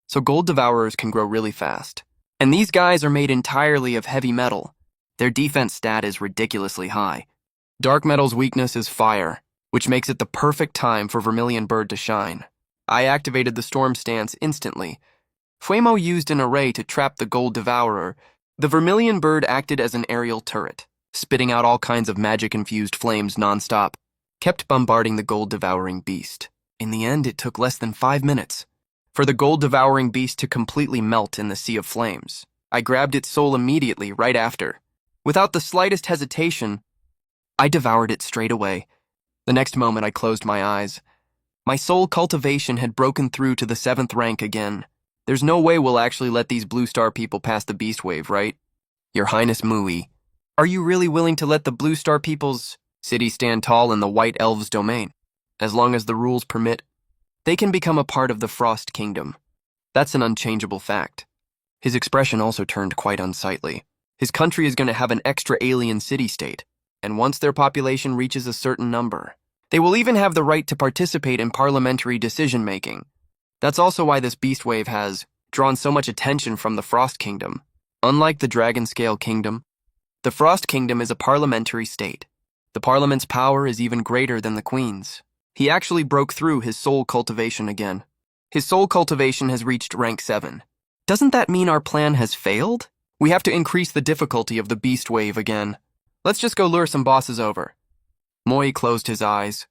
so Gold Devourers can grow really fast. And these guys are made entirely of heavy metal. Their defense stat is ridiculously high. Dark metal's weakness is fire, which makes it the perfect time for Vermilion Bird to shine. I activated the storm stance instantly. Fuemo used an array to trap the Gold Devourer. The Vermilion Bird acted as an aerial turret, spitting out all kinds of magic-infused flames nonstop, kept bombarding the gold-devouring beast. In the end, it took less than 5 minutes for the gold-devouring beast to completely melt in the sea of flames. I grabbed its soul immediately right after. Without the slightest hesitation, I devoured it straight away. The next moment, I closed my eyes. My soul cultivation had broken through to the 7th rank again. There's no way we'll actually let these Blue Star people pass the Beast Wave, right? Your Highness Mui, are you really willing to let the Blue Star people's city stand tall in the White Elves' domain? As long as the rules permit, they can become a part of the Frost Kingdom. That's an unchangeable fact. His expression also turned quite unsightly. His country is going to have an extra alien city-state, and once their population reaches a certain number, they will even have the right to participate in parliamentary decision-making. That's also why this Beast Wave has drawn so much attention from the Frost Kingdom. Unlike the Dragon-Scale Kingdom, the Frost Kingdom is a parliamentary state. The Parliament's power is even greater than the Queen's. He actually broke through his soul cultivation again. His soul cultivation has reached rank 7. Doesn't that mean our plan has failed? We have to increase the difficulty of the Beast Wave again. Let's just go lure some bosses over. Moi closed his eyes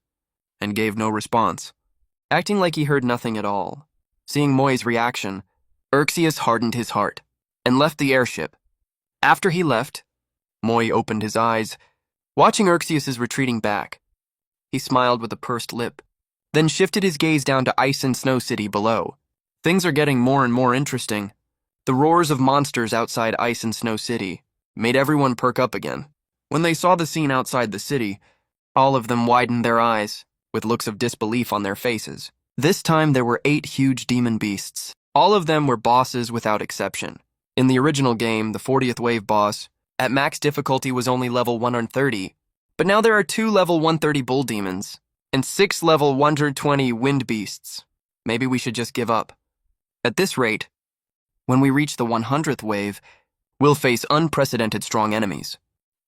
and gave no response, acting like he heard nothing at all. Seeing Moi's reaction, Erxius hardened his heart and left the airship. After he left, Moi opened his eyes, watching Erxius's retreating back. He smiled with a pursed lip, then shifted his gaze down to Ice and Snow City below. Things are getting more and more interesting. The roars of monsters outside Ice and Snow City made everyone perk up again. When they saw the scene outside the city, all of them widened their eyes, with looks of disbelief on their faces. This time there were 8 huge demon beasts. All of them were bosses without exception. In the original game, the 40th wave boss, at max difficulty, was only level 130, but now there are 2 level 130 bull demons and 6 level 120 wind beasts. Maybe we should just give up. At this rate, when we reach the 100th wave, we'll face unprecedented strong enemies.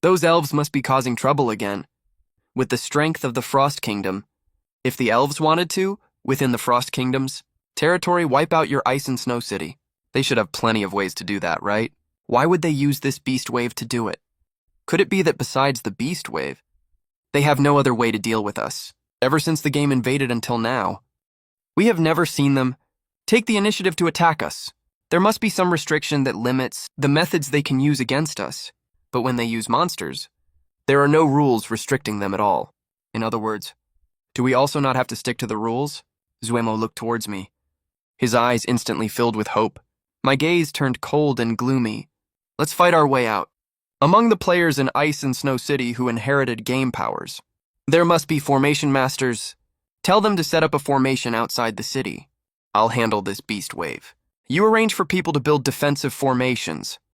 Those elves must be causing trouble again. With the strength of the Frost Kingdom, if the elves wanted to, within the Frost Kingdom's territory, wipe out your Ice and Snow City. They should have plenty of ways to do that, right? Why would they use this Beast Wave to do it? Could it be that besides the Beast Wave, they have no other way to deal with us? Ever since the game invaded until now, we have never seen them take the initiative to attack us. There must be some restriction that limits the methods they can use against us. But when they use monsters, there are no rules restricting them at all. In other words, do we also not have to stick to the rules? Zuemo looked towards me. His eyes instantly filled with hope. My gaze turned cold and gloomy. Let's fight our way out. Among the players in Ice and Snow City who inherited game powers, there must be formation masters. Tell them to set up a formation outside the city. I'll handle this Beast Wave. You arrange for people to build defensive formations.